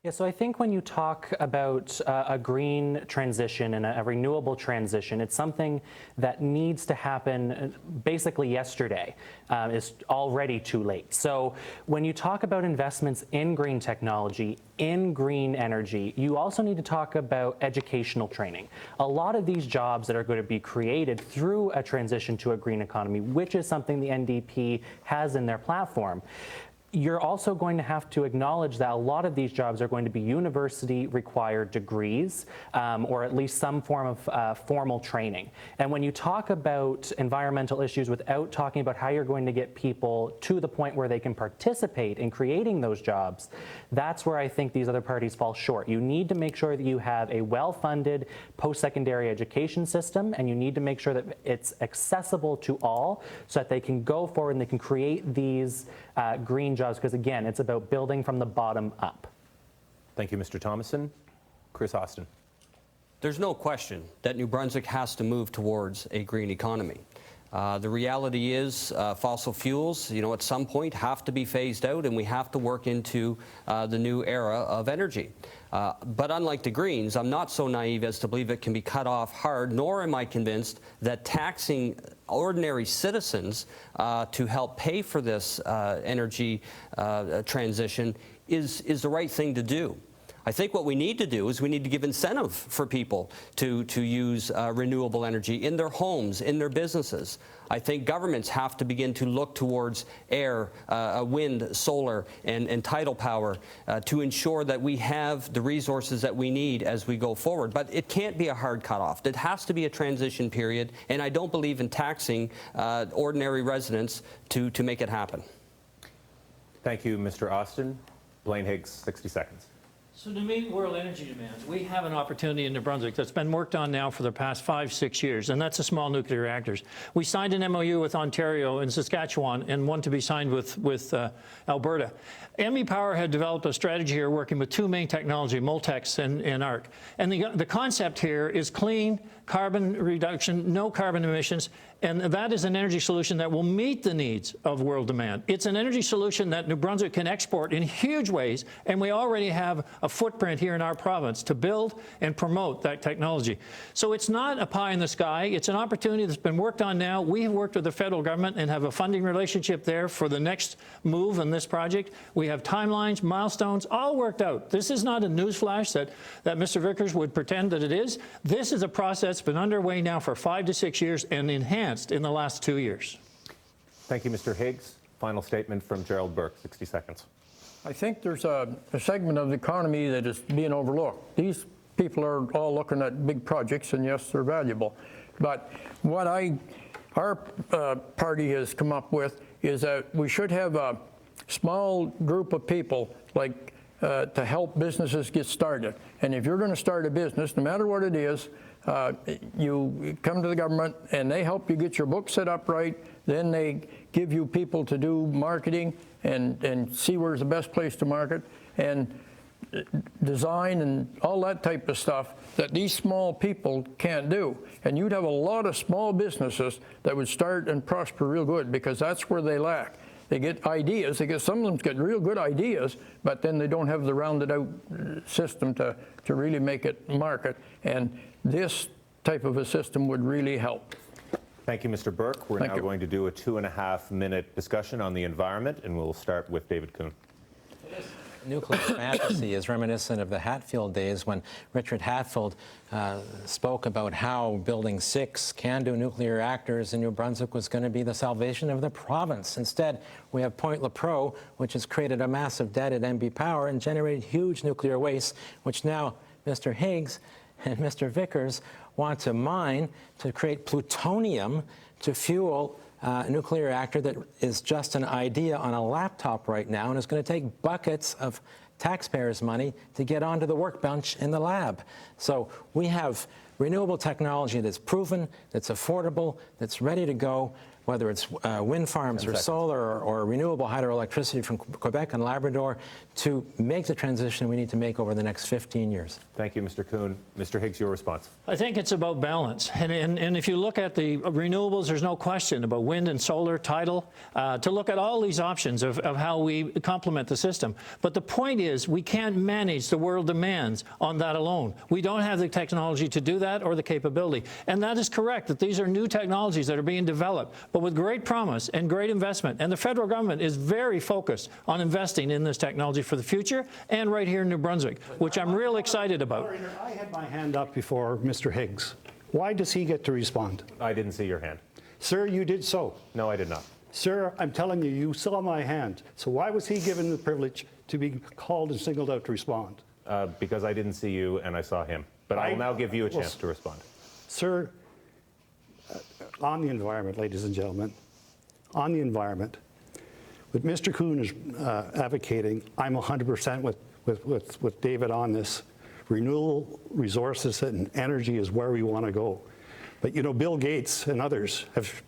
Yeah, so I think when you talk about a green transition and a renewable transition, it's something that needs to happen basically yesterday. It's already too late. So when you talk about investments in green technology, in green energy, you also need to talk about educational training. A lot of these jobs that are going to be created through a transition to a green economy, which is something the NDP has in their platform, you're also going to have to acknowledge that a lot of these jobs are going to be university-required degrees, or at least some form of formal training. And when you talk about environmental issues without talking about how you're going to get people to the point where they can participate in creating those jobs, that's where I think these other parties fall short. You need to make sure that you have a well-funded post-secondary education system, and you need to make sure that it's accessible to all so that they can go forward and they can create these green jobs, because again, it's about building from the bottom up. Thank you, Mr. Thomason. Kris Austin. There's no question that New Brunswick has to move towards a green economy. The reality is fossil fuels, at some point have to be phased out, and we have to work into the new era of energy. But unlike the Greens, I'm not so naive as to believe it can be cut off hard, nor am I convinced that taxing ordinary citizens to help pay for this energy transition is the right thing to do. I think what we need to do is we need to give incentive for people to use renewable energy in their homes, in their businesses. I think governments have to begin to look towards air, wind, solar, and tidal power to ensure that we have the resources that we need as we go forward. But it can't be a hard cutoff. It has to be a transition period, and I don't believe in taxing ordinary residents to make it happen. Thank you, Mr. Austin. Blaine Higgs, 60 seconds. So to meet world energy demands, we have an opportunity in New Brunswick that's been worked on now for the past 5-6 years, and that's the small nuclear reactors. We signed an MOU with Ontario and Saskatchewan, and one to be signed with Alberta. ME Power had developed a strategy here working with two main technology, Moltex and ARC. And the concept here is clean, carbon reduction, no carbon emissions, and that is an energy solution that will meet the needs of world demand. It's an energy solution that New Brunswick can export in huge ways, and we already have a footprint here in our province to build and promote that technology. So it's not a pie in the sky. It's an opportunity that's been worked on now. We have worked with the federal government and have a funding relationship there for the next move in this project. We have timelines, milestones, all worked out. This is not a newsflash that Mr. Vickers would pretend that it is. This is a process that's been underway now for 5 to 6 years and enhanced in the last 2 years. Thank you, Mr. Higgs. Final statement from Gerald Bourque, 60 seconds. I think there's a segment of the economy that is being overlooked. These people are all looking at big projects, and yes, they're valuable. But what our party has come up with is that we should have a small group of people like to help businesses get started. And if you're going to start a business, no matter what it is, you come to the government and they help you get your book set up right. Then they give you people to do marketing and see where's the best place to market and design and all that type of stuff that these small people can't do. And you'd have a lot of small businesses that would start and prosper real good, because that's where they lack. They get ideas. Some of them get real good ideas, but then they don't have the rounded out system to really make it market. And this type of a system would really help. Thank you, Mr. Bourque. We're now going to do a 2.5-minute discussion on the environment, and we'll start with David Coon. Nuclear fantasy is reminiscent of the Hatfield days when Richard Hatfield spoke about how building 6 CANDU nuclear reactors in New Brunswick was going to be the salvation of the province. Instead, we have Point Lepreau, which has created a massive debt at MB Power and generated huge nuclear waste, which now Mr. Higgs and Mr. Vickers want to mine to create plutonium to fuel a nuclear reactor that is just an idea on a laptop right now, and is going to take buckets of taxpayers' money to get onto the workbench in the lab. So we have renewable technology that's proven, that's affordable, that's ready to go. whether it's wind farms or solar or renewable hydroelectricity from Quebec and Labrador, to make the transition we need to make over the next 15 years. Thank you, Mr. Coon. Mr. Higgs, your response. I think it's about balance. And if you look at the renewables, there's no question about wind and solar, tidal, to look at all these options of how we complement the system. But the point is, we can't manage the world demands on that alone. We don't have the technology to do that or the capability. And that is correct, that these are new technologies that are being developed, but with great promise and great investment. And the federal government is very focused on investing in this technology for the future and right here in New Brunswick, which I'm real excited about. Moderator, I had my hand up before Mr. Higgs. Why does he get to respond? I didn't see your hand. Sir, you did so. No, I did not. Sir, I'm telling you, you saw my hand. So why was he given the privilege to be called and singled out to respond? Because I didn't see you and I saw him. But I will now give you a chance to respond. Sir, on the environment, ladies and gentlemen, on the environment, what Mr. Coon is advocating, I'm 100% with David on this. Renewable resources and energy is where we want to go. But, you know, Bill Gates and others have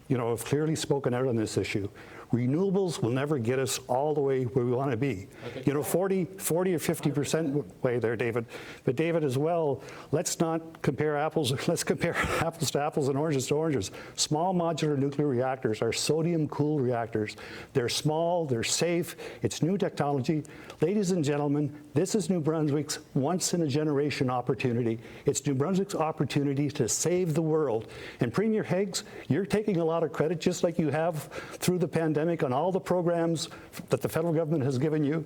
clearly spoken out on this issue. Renewables will never get us all the way where we want to be. Okay. You know, 40 or 50% way there, David. But David, as well, let's not compare apples. Let's compare apples to apples and oranges to oranges. Small modular nuclear reactors are sodium-cooled reactors. They're small, they're safe, it's new technology. Ladies and gentlemen, this is New Brunswick's once-in-a-generation opportunity. It's New Brunswick's opportunity to save the world. And Premier Higgs, you're taking a lot of credit, just like you have through the pandemic, on all the programs that the federal government has given you,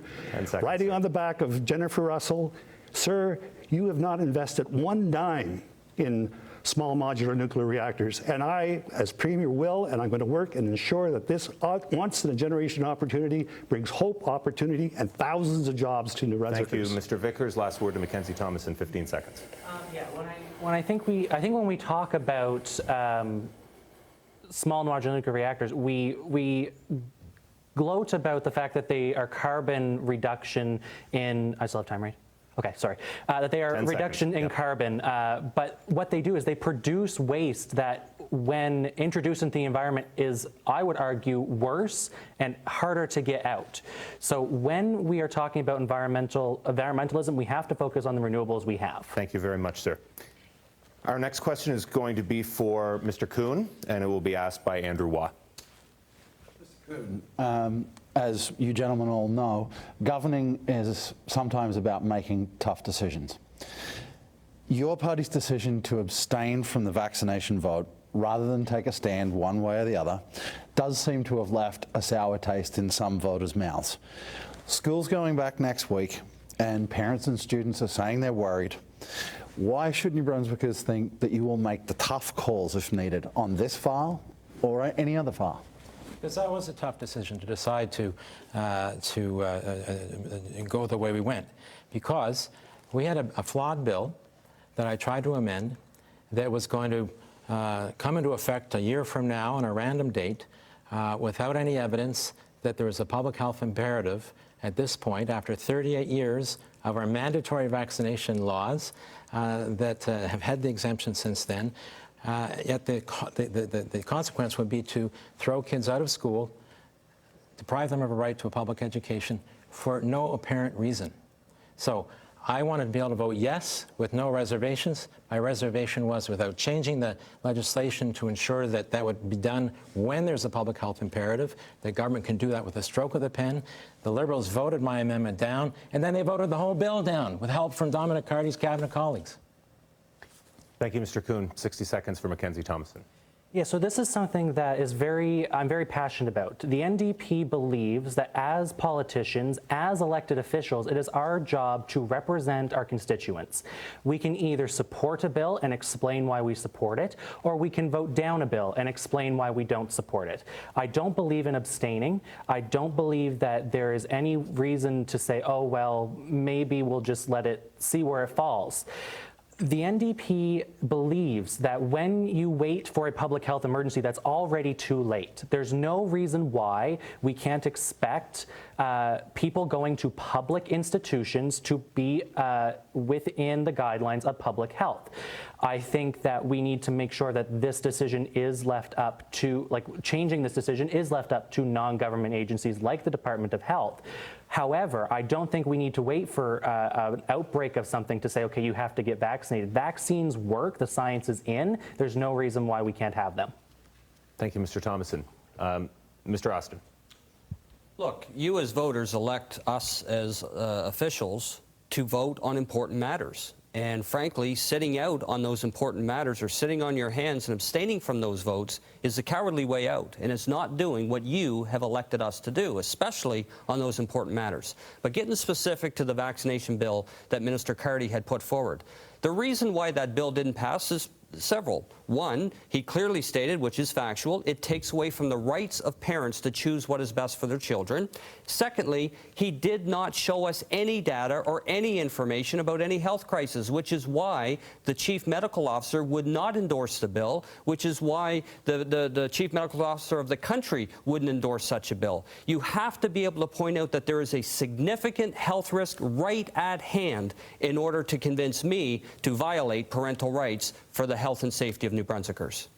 riding on the back of Jennifer Russell. Sir, you have not invested one dime in small modular nuclear reactors. And I, as Premier, will, and I'm going to work and ensure that this once-in-a-generation opportunity brings hope, opportunity, and thousands of jobs to New Brunswickers. Thank you, Mr. Vickers. Last word to Mackenzie Thomason, 15 seconds. I think when we talk about small modular nuclear reactors, we gloat about the fact that they are carbon reduction in, I still have time, right? Okay, sorry. That they are reduction in carbon, but what they do is they produce waste that, when introduced into the environment, is, I would argue, worse and harder to get out. So when we are talking about environmentalism, we have to focus on the renewables we have. Thank you very much, sir. Our next question is going to be for Mr. Coon, and it will be asked by Andrew Waugh. Mr. Coon, as you gentlemen all know, governing is sometimes about making tough decisions. Your party's decision to abstain from the vaccination vote, rather than take a stand one way or the other, does seem to have left a sour taste in some voters' mouths. School's going back next week, and parents and students are saying they're worried. Why should New Brunswickers think that you will make the tough calls if needed on this file or any other file? Because that was a tough decision to decide to go the way we went. Because we had a flawed bill that I tried to amend that was going to come into effect a year from now on a random date without any evidence that there was a public health imperative at this point, after 38 years of our mandatory vaccination laws that have had the exemption since then. Yet the consequence would be to throw kids out of school, deprive them of a right to a public education for no apparent reason. So I wanted to be able to vote yes with no reservations. My reservation was without changing the legislation to ensure that that would be done when there's a public health imperative. The government can do that with a stroke of the pen. The Liberals voted my amendment down, and then they voted the whole bill down with help from Dominic Carty's cabinet colleagues. Thank you, Mr. Coon. 60 seconds for Mackenzie Thomason. Yeah, so this is something that is I'm very passionate about. The NDP believes that as politicians, as elected officials, it is our job to represent our constituents. We can either support a bill and explain why we support it, or we can vote down a bill and explain why we don't support it. I don't believe in abstaining. I don't believe that there is any reason to say, oh, well, maybe we'll just let it see where it falls. The NDP believes that when you wait for a public health emergency, that's already too late. There's no reason why we can't expect people going to public institutions to be within the guidelines of public health. I think that we need to make sure that this decision is left up to, changing this decision is left up to non-government agencies like the Department of Health. However, I don't think we need to wait for an outbreak of something to say, okay, you have to get vaccinated. Vaccines work, the science is in. There's no reason why we can't have them. Thank you, Mr. Thomason. Mr. Austin. Look, you as voters elect us as officials to vote on important matters. And frankly, sitting out on those important matters or sitting on your hands and abstaining from those votes is the cowardly way out. And it's not doing what you have elected us to do, especially on those important matters. But getting specific to the vaccination bill that Minister Carty had put forward, the reason why that bill didn't pass is several. One, he clearly stated, which is factual, it takes away from the rights of parents to choose what is best for their children. Secondly, he did not show us any data or any information about any health crisis, which is why the chief medical officer would not endorse the bill, which is why the chief medical officer of the country wouldn't endorse such a bill. You have to be able to point out that there is a significant health risk right at hand in order to convince me to violate parental rights for the health and safety of New Brunswickers.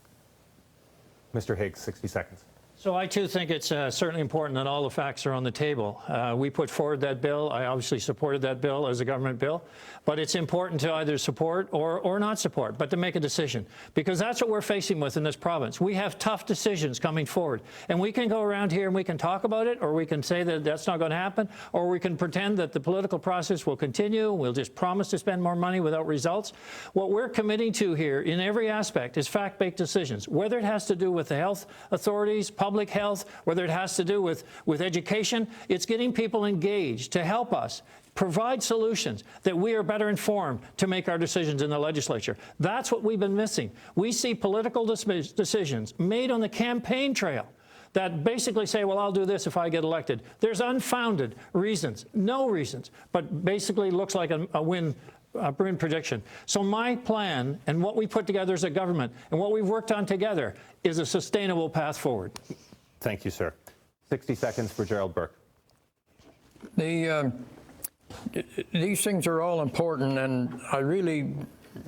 Mr. Higgs, 60 seconds. So I too think it's certainly important that all the facts are on the table. We put forward that bill. I obviously supported that bill as a government bill, but it's important to either support or not support, but to make a decision, because that's what we're facing with in this province. We have tough decisions coming forward, and we can go around here and we can talk about it, or we can say that that's not going to happen, or we can pretend that the political process will continue. We'll just promise to spend more money without results. What we're committing to here in every aspect is fact-based decisions, whether it has to do with the health authorities, public health, whether it has to do with education. It's getting people engaged to help us provide solutions that we are better informed to make our decisions in the legislature. That's what we've been missing. We see political decisions made on the campaign trail that basically say, well, I'll do this if I get elected. There's unfounded reasons, no reasons, but basically looks like a win prediction. So my plan and what we put together as a government and what we've worked on together is a sustainable path forward. Thank you, sir. 60 seconds for Gerald Bourque. These things are all important, and I really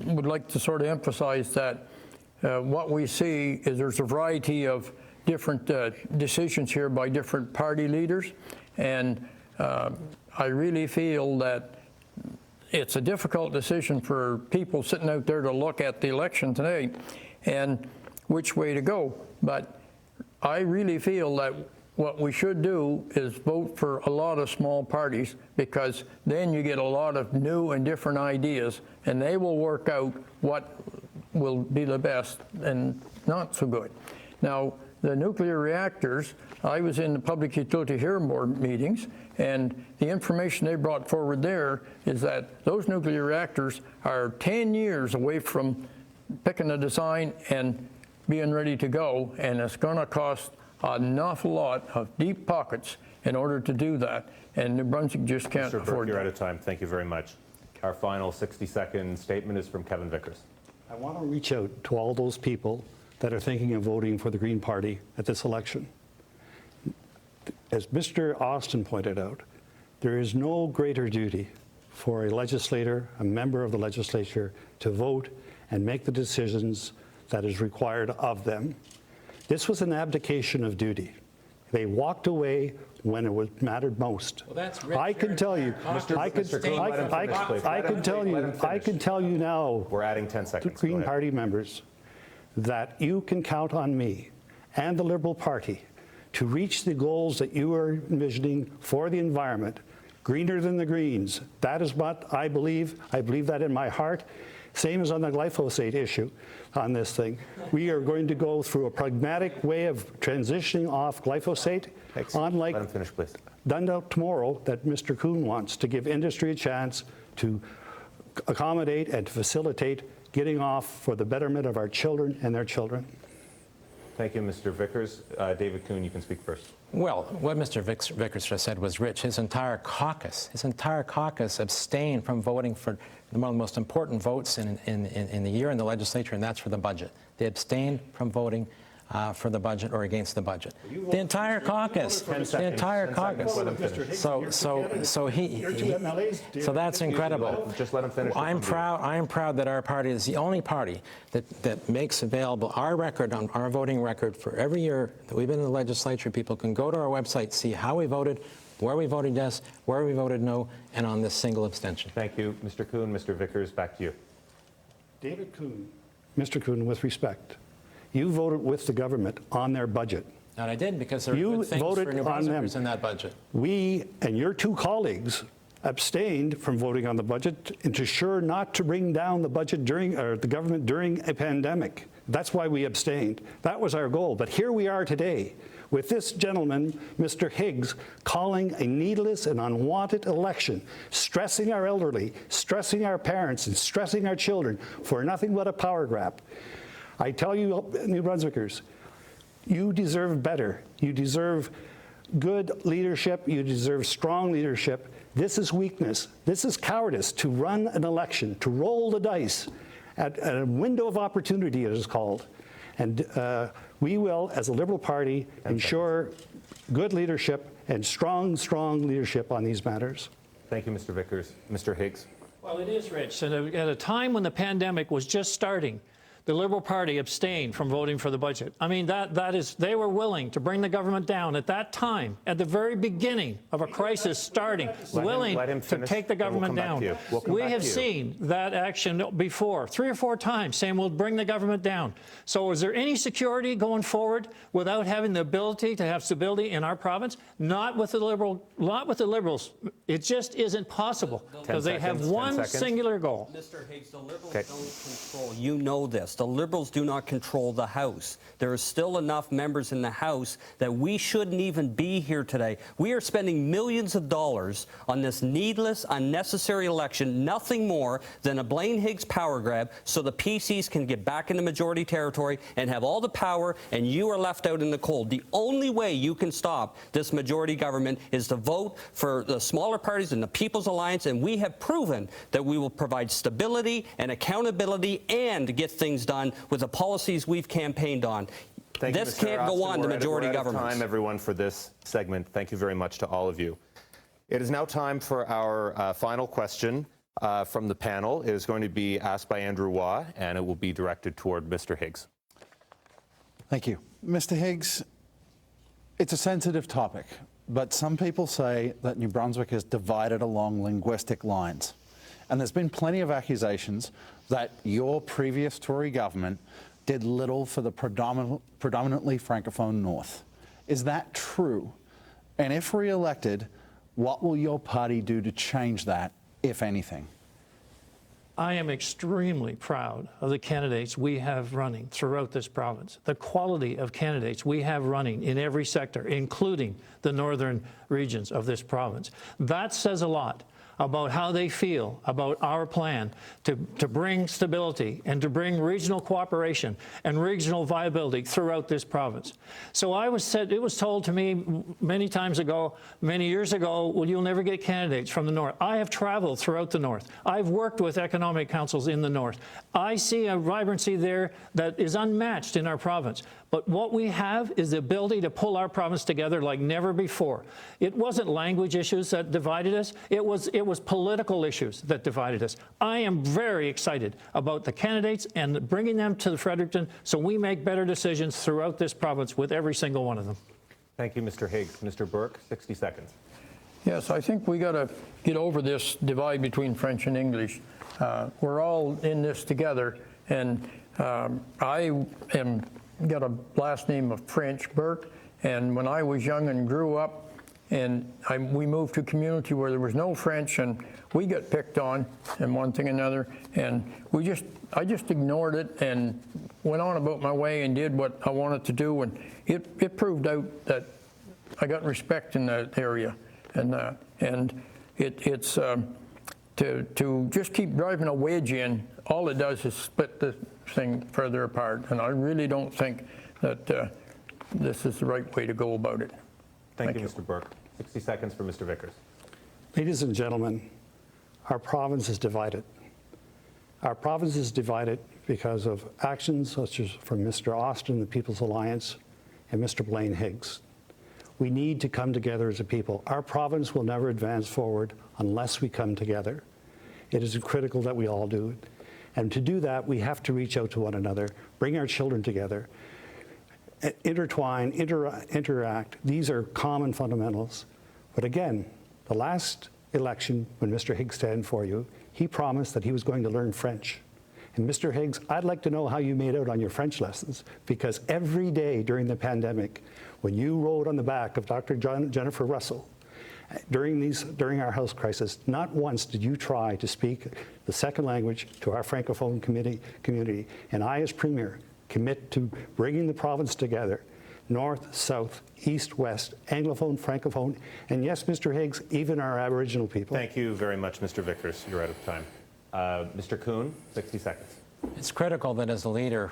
would like to sort of emphasize that what we see is there's a variety of different decisions here by different party leaders, and I really feel that it's a difficult decision for people sitting out there to look at the election today and which way to go. But I really feel that what we should do is vote for a lot of small parties, because then you get a lot of new and different ideas, and they will work out what will be the best and not so good. Now, the nuclear reactors, I was in the Public Utility Hearing Board meetings, and the information they brought forward there is that those nuclear reactors are 10 years away from picking a design and being ready to go, and it's going to cost an awful lot of deep pockets in order to do that, and New Brunswick just can't Mr. afford Bourque, it. you're out of time. Thank you very much. Our final 60-second statement is from Kevin Vickers. I want to reach out to all those people that are thinking of voting for the Green Party at this election. As Mr. Austin pointed out, there is no greater duty for a legislator, a member of the legislature, to vote and make the decisions that is required of them. This was an abdication of duty. They walked away when it mattered most. Well, that's I can tell you, I can tell you now, We're adding 10 seconds. Green Party members, that you can count on me and the Liberal Party to reach the goals that you are envisioning for the environment, greener than the Greens. That is what I believe. I believe that in my heart. Same as on the glyphosate issue on this thing. We are going to go through a pragmatic way of transitioning off glyphosate, unlike Let him finish, please. done out tomorrow that Mr. Coon wants, to give industry a chance to accommodate and to facilitate getting off for the betterment of our children and their children. Thank you, Mr. Vickers. David Coon, you can speak first. Well, what Mr. Vickers just said was rich. His entire caucus abstained from voting for one of the most important votes in the year in the legislature, and that's for the budget. They abstained from voting for the budget or against the budget. The entire caucus. The entire caucus. So that's incredible. Just let him finish. I am proud that our party is the only party that makes available our record, on our voting record for every year that we've been in the legislature. People can go to our website, see how we voted, where we voted yes, where we voted no, and on this single abstention. Thank you, Mr. Coon. Mr. Vickers, back to you. David Coon, Mr. Coon, with respect, you voted with the government on their budget. And I did, because there are You good things voted for New on them. Brunswickers in that budget. We and your two colleagues abstained from voting on the budget and to ensure not to bring down the budget the government during a pandemic. That's why we abstained. That was our goal. But here we are today with this gentleman, Mr. Higgs, calling a needless and unwanted election, stressing our elderly, stressing our parents, and stressing our children for nothing but a power grab. I tell you, New Brunswickers, you deserve better. You deserve good leadership. You deserve strong leadership. This is weakness. This is cowardice to run an election, to roll the dice at a window of opportunity, it is called. And we will, as a Liberal Party, ensure good leadership and strong leadership on these matters. Thank you, Mr. Vickers. Mr. Higgs. Well, it is, Rich. And at a time when the pandemic was just starting, the Liberal Party abstained from voting for the budget. I mean, they were willing to bring the government down at that time, at the very beginning of a crisis starting, willing to take the government down. We have seen that action before, 3 or 4 times, saying we'll bring the government down. So is there any security going forward without having the ability to have stability in our province? Not with the Liberals. It just isn't possible, because they have one singular goal. Mr. Higgs, the Liberals don't control, you know this, the Liberals do not control the House. There are still enough members in the House that we shouldn't even be here today. We are spending millions of dollars on this needless, unnecessary election, nothing more than a Blaine Higgs power grab so the PCs can get back into majority territory and have all the power, and you are left out in the cold. The only way you can stop this majority government is to vote for the smaller parties in the People's Alliance, and we have proven that we will provide stability and accountability and get things done with the policies we've campaigned on. This can't go on, the majority government. We're out of time, everyone, for this segment. Thank you very much to all of you. It is now time for our final question from the panel. It is going to be asked by Andrew Waugh, and it will be directed toward Mr. Higgs. Thank you. Mr. Higgs, it's a sensitive topic, but some people say that New Brunswick is divided along linguistic lines. And there's been plenty of accusations that your previous Tory government did little for the predominantly Francophone North. Is that true? And if re-elected, what will your party do to change that, if anything? I am extremely proud of the candidates we have running throughout this province, the quality of candidates we have running in every sector, including the northern regions of this province. That says a lot about how they feel about our plan to bring stability and to bring regional cooperation and regional viability throughout this province. So it was told to me many times ago, many years ago, well, you'll never get candidates from the north. I have traveled throughout the north. I've worked with economic councils in the north. I see a vibrancy there that is unmatched in our province. But what we have is the ability to pull our province together like never before. It wasn't language issues that divided us. It was political issues that divided us. I am very excited about the candidates and bringing them to Fredericton so we make better decisions throughout this province with every single one of them. Thank you, Mr. Higgs. Mr. Bourque, 60 seconds. Yes, I think we got to get over this divide between French and English. We're all in this together, and I am got a last name of French, Bourque, and when I was young and grew up, and we moved to a community where there was no French, and we got picked on and one thing and another, and I just ignored it and went on about my way and did what I wanted to do, and it proved out that I got respect in that area, and it's to just keep driving a wedge in, all it does is split the thing further apart, and I really don't think that this is the right way to go about it. Thank you, Mr. Bourque. 60 seconds for Mr. Vickers. Ladies and gentlemen, our province is divided. Our province is divided because of actions such as from Mr. Austin, the People's Alliance, and Mr. Blaine Higgs. We need to come together as a people. Our province will never advance forward unless we come together. It is critical that we all do it. And to do that, we have to reach out to one another, bring our children together, intertwine, interact. These are common fundamentals. But again, the last election, when Mr. Higgs stand for you, he promised that he was going to learn French. And Mr. Higgs, I'd like to know how you made out on your French lessons, because every day during the pandemic, when you rode on the back of Dr. Jennifer Russell, during our health crisis, not once did you try to speak the second language to our Francophone community. And I, as Premier, commit to bringing the province together, north, south, east, west, Anglophone, Francophone, and yes, Mr. Higgs, even our Aboriginal people. Thank you very much, Mr. Vickers. You're out of time. Mr. Coon, 60 seconds. It's critical that as a leader,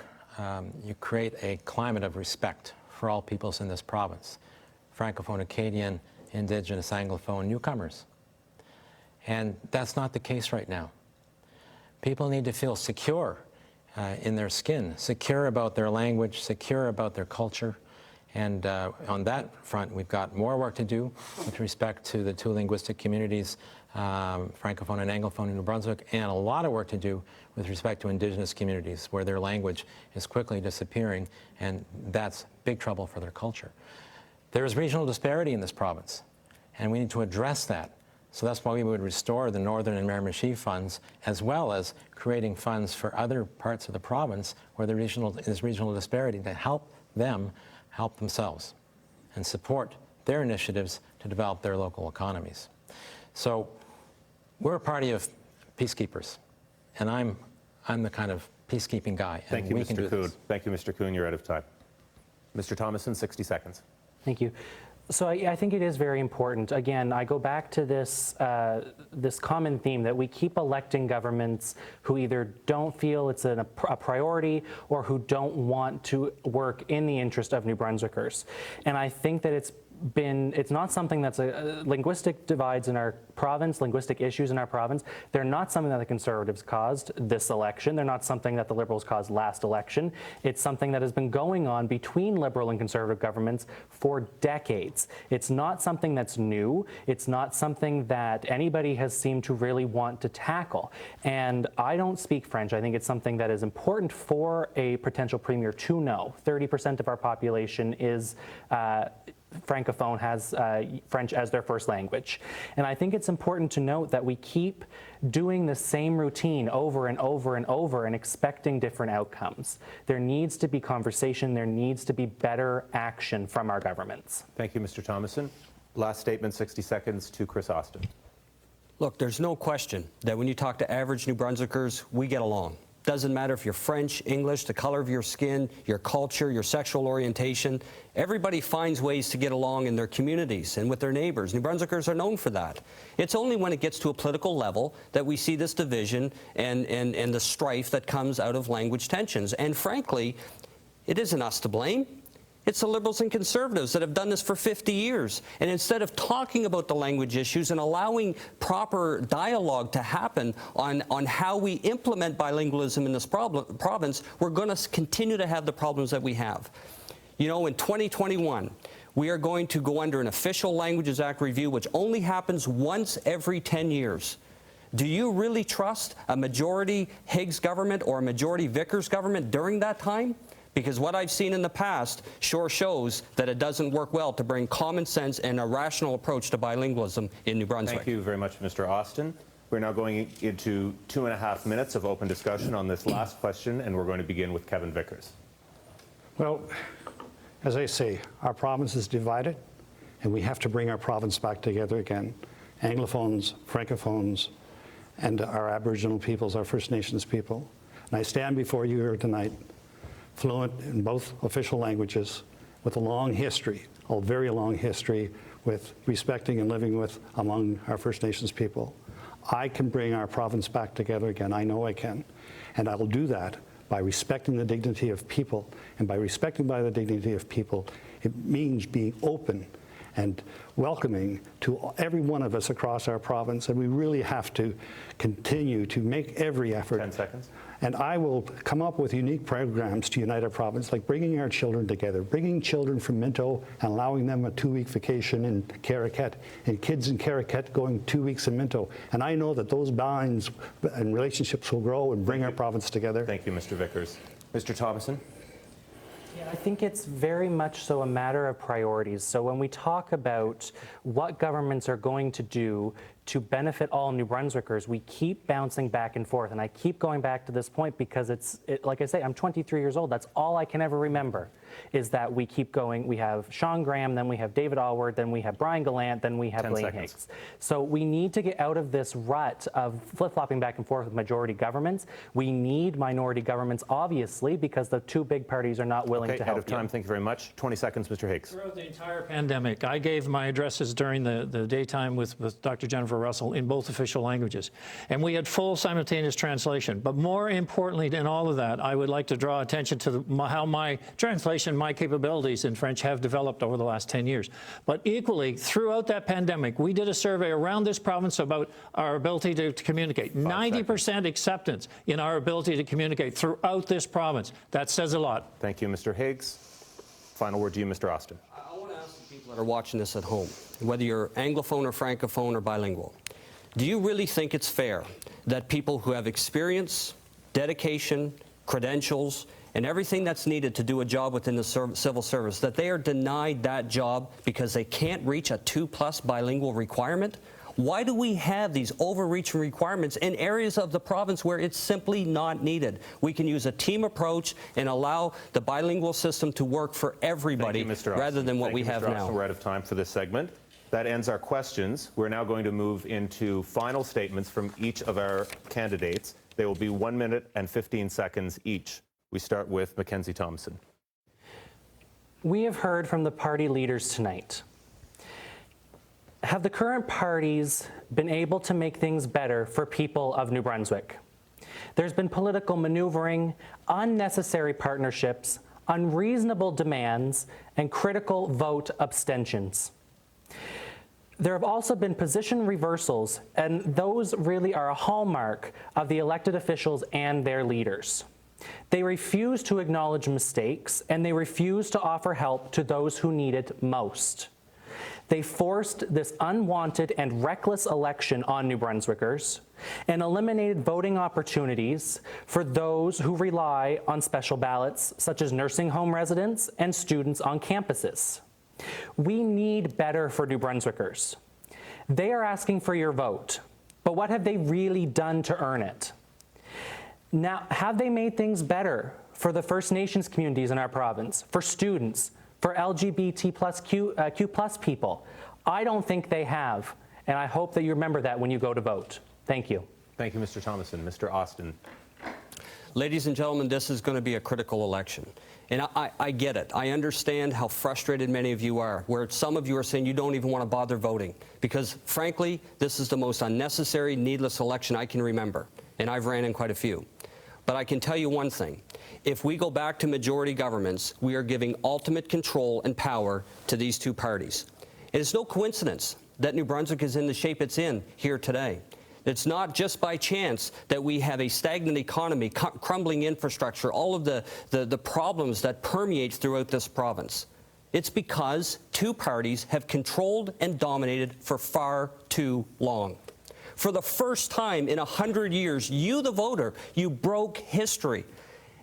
you create a climate of respect for all peoples in this province, Francophone, Acadian, Indigenous, Anglophone, newcomers. And that's not the case right now. People need to feel secure in their skin, secure about their language, secure about their culture. And on that front, we've got more work to do with respect to the two linguistic communities, Francophone and Anglophone in New Brunswick, and a lot of work to do with respect to Indigenous communities where their language is quickly disappearing, and that's big trouble for their culture. There is regional disparity in this province, and we need to address that. So that's why we would restore the Northern and Miramichi funds, as well as creating funds for other parts of the province where there is regional disparity, to help them help themselves and support their initiatives to develop their local economies. So we're a party of peacekeepers, and I'm the kind of peacekeeping guy. Thank you, Mr. Coon. Thank you, Mr. Coon. You're out of time. Mr. Thomason, 60 seconds. Thank you. So I think it is very important. Again, I go back to this this common theme that we keep electing governments who either don't feel it's a priority or who don't want to work in the interest of New Brunswickers. And I think that it's not something that's linguistic divides in our province, linguistic issues in our province. They're not something that the Conservatives caused this election. They're not something that the Liberals caused last election. It's something that has been going on between Liberal and Conservative governments for decades. It's not something that's new. It's not something that anybody has seemed to really want to tackle. And I don't speak French. I think it's something that is important for a potential premier to know. 30% of our population is Francophone, has French as their first language. And I think it's important to note that we keep doing the same routine over and over and over and expecting different outcomes. There needs to be conversation. There needs to be better action from our governments. Thank you, Mr. Thomason. Last statement, 60 seconds, to Kris Austin. Look, there's no question that when you talk to average New Brunswickers, we get along. Doesn't matter if you're French, English, the color of your skin, your culture, your sexual orientation. Everybody finds ways to get along in their communities and with their neighbors. New Brunswickers are known for that. It's only when it gets to a political level that we see this division and the strife that comes out of language tensions. And frankly, it isn't us to blame. It's the Liberals and Conservatives that have done this for 50 years. And instead of talking about the language issues and allowing proper dialogue to happen on how we implement bilingualism in this province, we're going to continue to have the problems that we have. You know, in 2021, we are going to go under an Official Languages Act review, which only happens once every 10 years. Do you really trust a majority Higgs government or a majority Vickers government during that time? Because what I've seen in the past sure shows that it doesn't work well to bring common sense and a rational approach to bilingualism in New Brunswick. Thank you very much, Mr. Austin. We're now going into 2.5 minutes of open discussion on this last question, and we're going to begin with Kevin Vickers. Well, as I say, our province is divided, and we have to bring our province back together again. Anglophones, Francophones, and our Aboriginal peoples, our First Nations people. And I stand before you here tonight, fluent in both official languages, with a long history, a very long history, with respecting and living with among our First Nations people. I can bring our province back together again. I know I can. And I will do that by respecting the dignity of people. And by respecting by the dignity of people, it means being open and welcoming to every one of us across our province. And we really have to continue to make every effort. 10 seconds. And I will come up with unique programs to unite our province, like bringing our children together, bringing children from Minto and allowing them a 2-week vacation in Caraquet, and kids in Caraquet going 2 weeks in Minto. And I know that those bonds and relationships will grow and bring our province together. Thank you, Mr. Vickers. Mr. Thomason? Yeah, I think it's very much so a matter of priorities. So when we talk about what governments are going to do to benefit all New Brunswickers, we keep bouncing back and forth. And I keep going back to this point because like I say, I'm 23 years old. That's all I can ever remember, is that we keep going. We have Sean Graham, then we have David Allward, then we have Brian Gallant, then we have Blaine Higgs. So we need to get out of this rut of flip-flopping back and forth with majority governments. We need minority governments, obviously, because the two big parties are not willing to help out of time. Thank you very much. 20 seconds, Mr. Higgs. Throughout the entire pandemic, I gave my addresses during the daytime with Dr. Jennifer Russell in both official languages. And we had full simultaneous translation. But more importantly than all of that, I would like to draw attention to how my translation, my capabilities in French have developed over the last 10 years. But equally, throughout that pandemic, we did a survey around this province about our ability to communicate. 90% acceptance in our ability to communicate throughout this province. That says a lot. Thank you, Mr. Higgs. Final word to you, Mr. Austin. I want to ask the people that are watching this at home, whether you're Anglophone or Francophone or bilingual, do you really think it's fair that people who have experience, dedication, credentials, and everything that's needed to do a job within the civil service, that they are denied that job because they can't reach a 2+ bilingual requirement? Why do we have these overreaching requirements in areas of the province where it's simply not needed? We can use a team approach and allow the bilingual system to work for everybody rather than what we have now. We're out of time for this segment. That ends our questions. We're now going to move into final statements from each of our candidates. They will be 1 minute and 15 seconds each. We start with Mackenzie Thomason. We have heard from the party leaders tonight. Have the current parties been able to make things better for people of New Brunswick? There's been political maneuvering, unnecessary partnerships, unreasonable demands, and critical vote abstentions. There have also been position reversals, and those really are a hallmark of the elected officials and their leaders. They refuse to acknowledge mistakes, and they refuse to offer help to those who need it most. They forced this unwanted and reckless election on New Brunswickers and eliminated voting opportunities for those who rely on special ballots, such as nursing home residents and students on campuses. We need better for New Brunswickers. They are asking for your vote, but what have they really done to earn it? Now, have they made things better for the First Nations communities in our province, for students, for LGBT+ Q+ people? I don't think they have, and I hope that you remember that when you go to vote. Thank you. Thank you, Mr. Thomason. Mr. Austin. Ladies and gentlemen, this is going to be a critical election. And I get it. I understand how frustrated many of you are, where some of you are saying you don't even want to bother voting. Because, frankly, this is the most unnecessary, needless election I can remember. And I've ran in quite a few. But I can tell you one thing. If we go back to majority governments, we are giving ultimate control and power to these two parties. And it's no coincidence that New Brunswick is in the shape it's in here today. It's not just by chance that we have a stagnant economy, crumbling infrastructure, all of the problems that permeate throughout this province. It's because two parties have controlled and dominated for far too long. For the first time in 100 years, you, the voter, you broke history.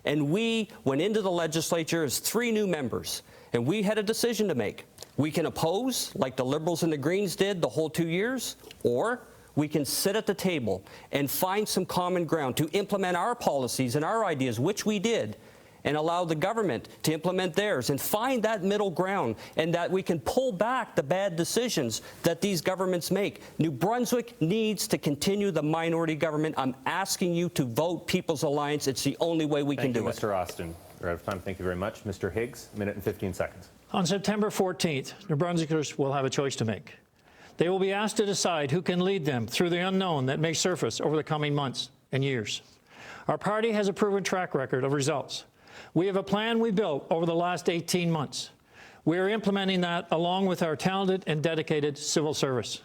And we went into the legislature as 3 new members, and we had a decision to make. We can oppose, like the Liberals and the Greens did the whole 2 years, or we can sit at the table and find some common ground to implement our policies and our ideas, which we did, and allow the government to implement theirs and find that middle ground, and that we can pull back the bad decisions that these governments make. New Brunswick needs to continue the minority government. I'm asking you to vote People's Alliance. It's the only way we can do it. Thank you, Mr. Austin. We're out of time. Thank you very much. Mr. Higgs, 1 minute and 15 seconds. On September 14th, New Brunswickers will have a choice to make. They will be asked to decide who can lead them through the unknown that may surface over the coming months and years. Our party has a proven track record of results. We have a plan we built over the last 18 months. We are implementing that along with our talented and dedicated civil service.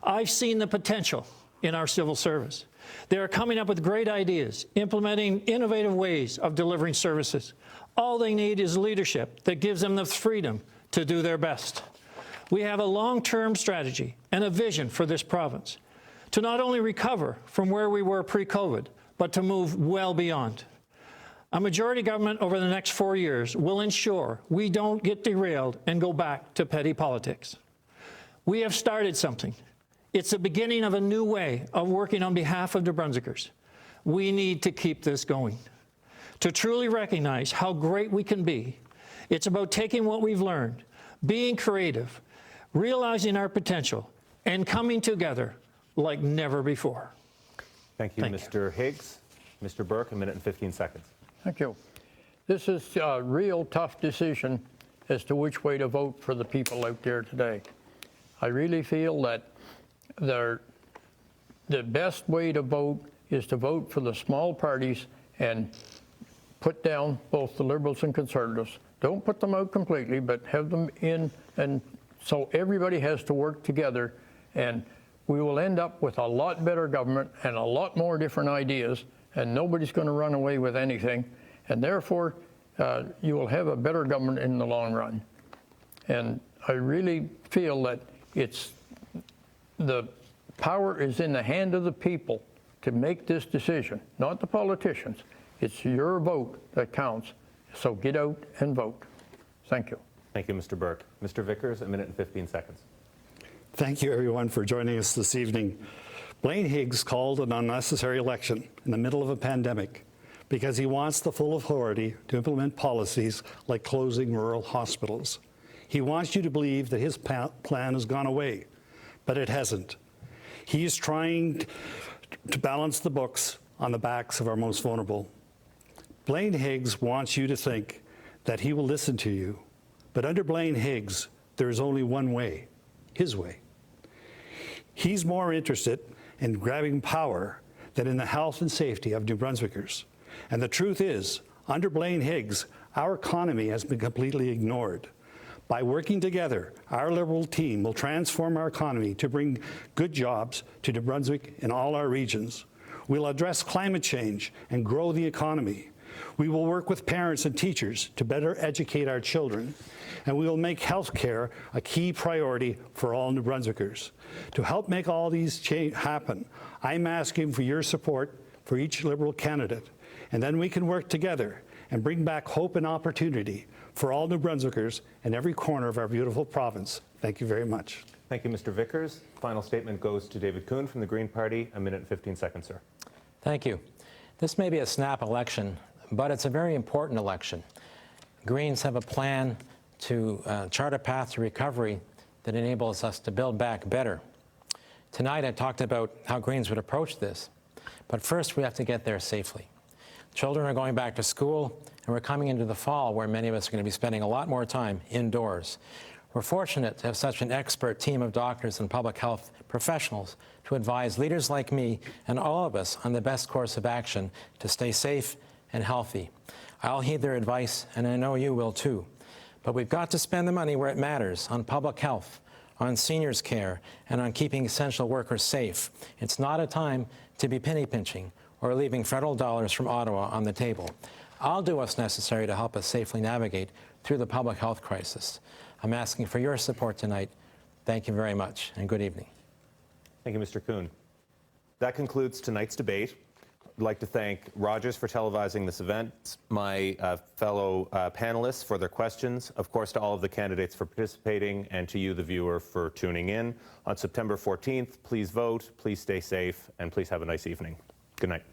I've seen the potential in our civil service. They are coming up with great ideas, implementing innovative ways of delivering services. All they need is leadership that gives them the freedom to do their best. We have a long-term strategy and a vision for this province to not only recover from where we were pre-COVID, but to move well beyond. A majority government over the next 4 years will ensure we don't get derailed and go back to petty politics. We have started something. It's the beginning of a new way of working on behalf of New Brunswickers. We need to keep this going. To truly recognize how great we can be, it's about taking what we've learned, being creative, realizing our potential, and coming together like never before. Thank you, Mr. Higgs. Mr. Bourque, 1 minute and 15 seconds. Thank you. This is a real tough decision as to which way to vote for the people out there today. I really feel that the best way to vote is to vote for the small parties and put down both the Liberals and Conservatives. Don't put them out completely, but have them in, and so everybody has to work together, and we will end up with a lot better government and a lot more different ideas, and nobody's going to run away with anything, and therefore you will have a better government in the long run. And I really feel that the power is in the hand of the people to make this decision, not the politicians. It's your vote that counts, so get out and vote. Thank you. Thank you, Mr. Bourque. Mr. Vickers, 1 minute and 15 seconds. Thank you, everyone, for joining us this evening. Blaine Higgs called an unnecessary election in the middle of a pandemic because he wants the full authority to implement policies like closing rural hospitals. He wants you to believe that his plan has gone away, but it hasn't. He is trying to balance the books on the backs of our most vulnerable. Blaine Higgs wants you to think that he will listen to you, but under Blaine Higgs, there is only one way, his way. He's more interested in grabbing power than in the health and safety of New Brunswickers. And the truth is, under Blaine Higgs, our economy has been completely ignored. By working together, our Liberal team will transform our economy to bring good jobs to New Brunswick and all our regions. We'll address climate change and grow the economy. We will work with parents and teachers to better educate our children, and we will make health care a key priority for all New Brunswickers. To help make all these happen, I'm asking for your support for each Liberal candidate, and then we can work together and bring back hope and opportunity for all New Brunswickers in every corner of our beautiful province. Thank you very much. Thank you, Mr. Vickers. Final statement goes to David Coon from the Green Party. 1 minute and 15 seconds, sir. Thank you. This may be a snap election, but it's a very important election. Greens have a plan to chart a path to recovery that enables us to build back better. Tonight I talked about how Greens would approach this, but first we have to get there safely. Children are going back to school, and we're coming into the fall where many of us are going to be spending a lot more time indoors. We're fortunate to have such an expert team of doctors and public health professionals to advise leaders like me and all of us on the best course of action to stay safe and healthy. I'll heed their advice, and I know you will too. But we've got to spend the money where it matters, on public health, on seniors' care, and on keeping essential workers safe. It's not a time to be penny pinching or leaving federal dollars from Ottawa on the table. I'll do what's necessary to help us safely navigate through the public health crisis. I'm asking for your support tonight. Thank you very much, and good evening. Thank you, Mr. Coon. That concludes tonight's debate. I'd like to thank Rogers for televising this event, my fellow panelists for their questions, of course to all of the candidates for participating, and to you, the viewer, for tuning in. On September 14th, please vote, please stay safe, and please have a nice evening. Good night.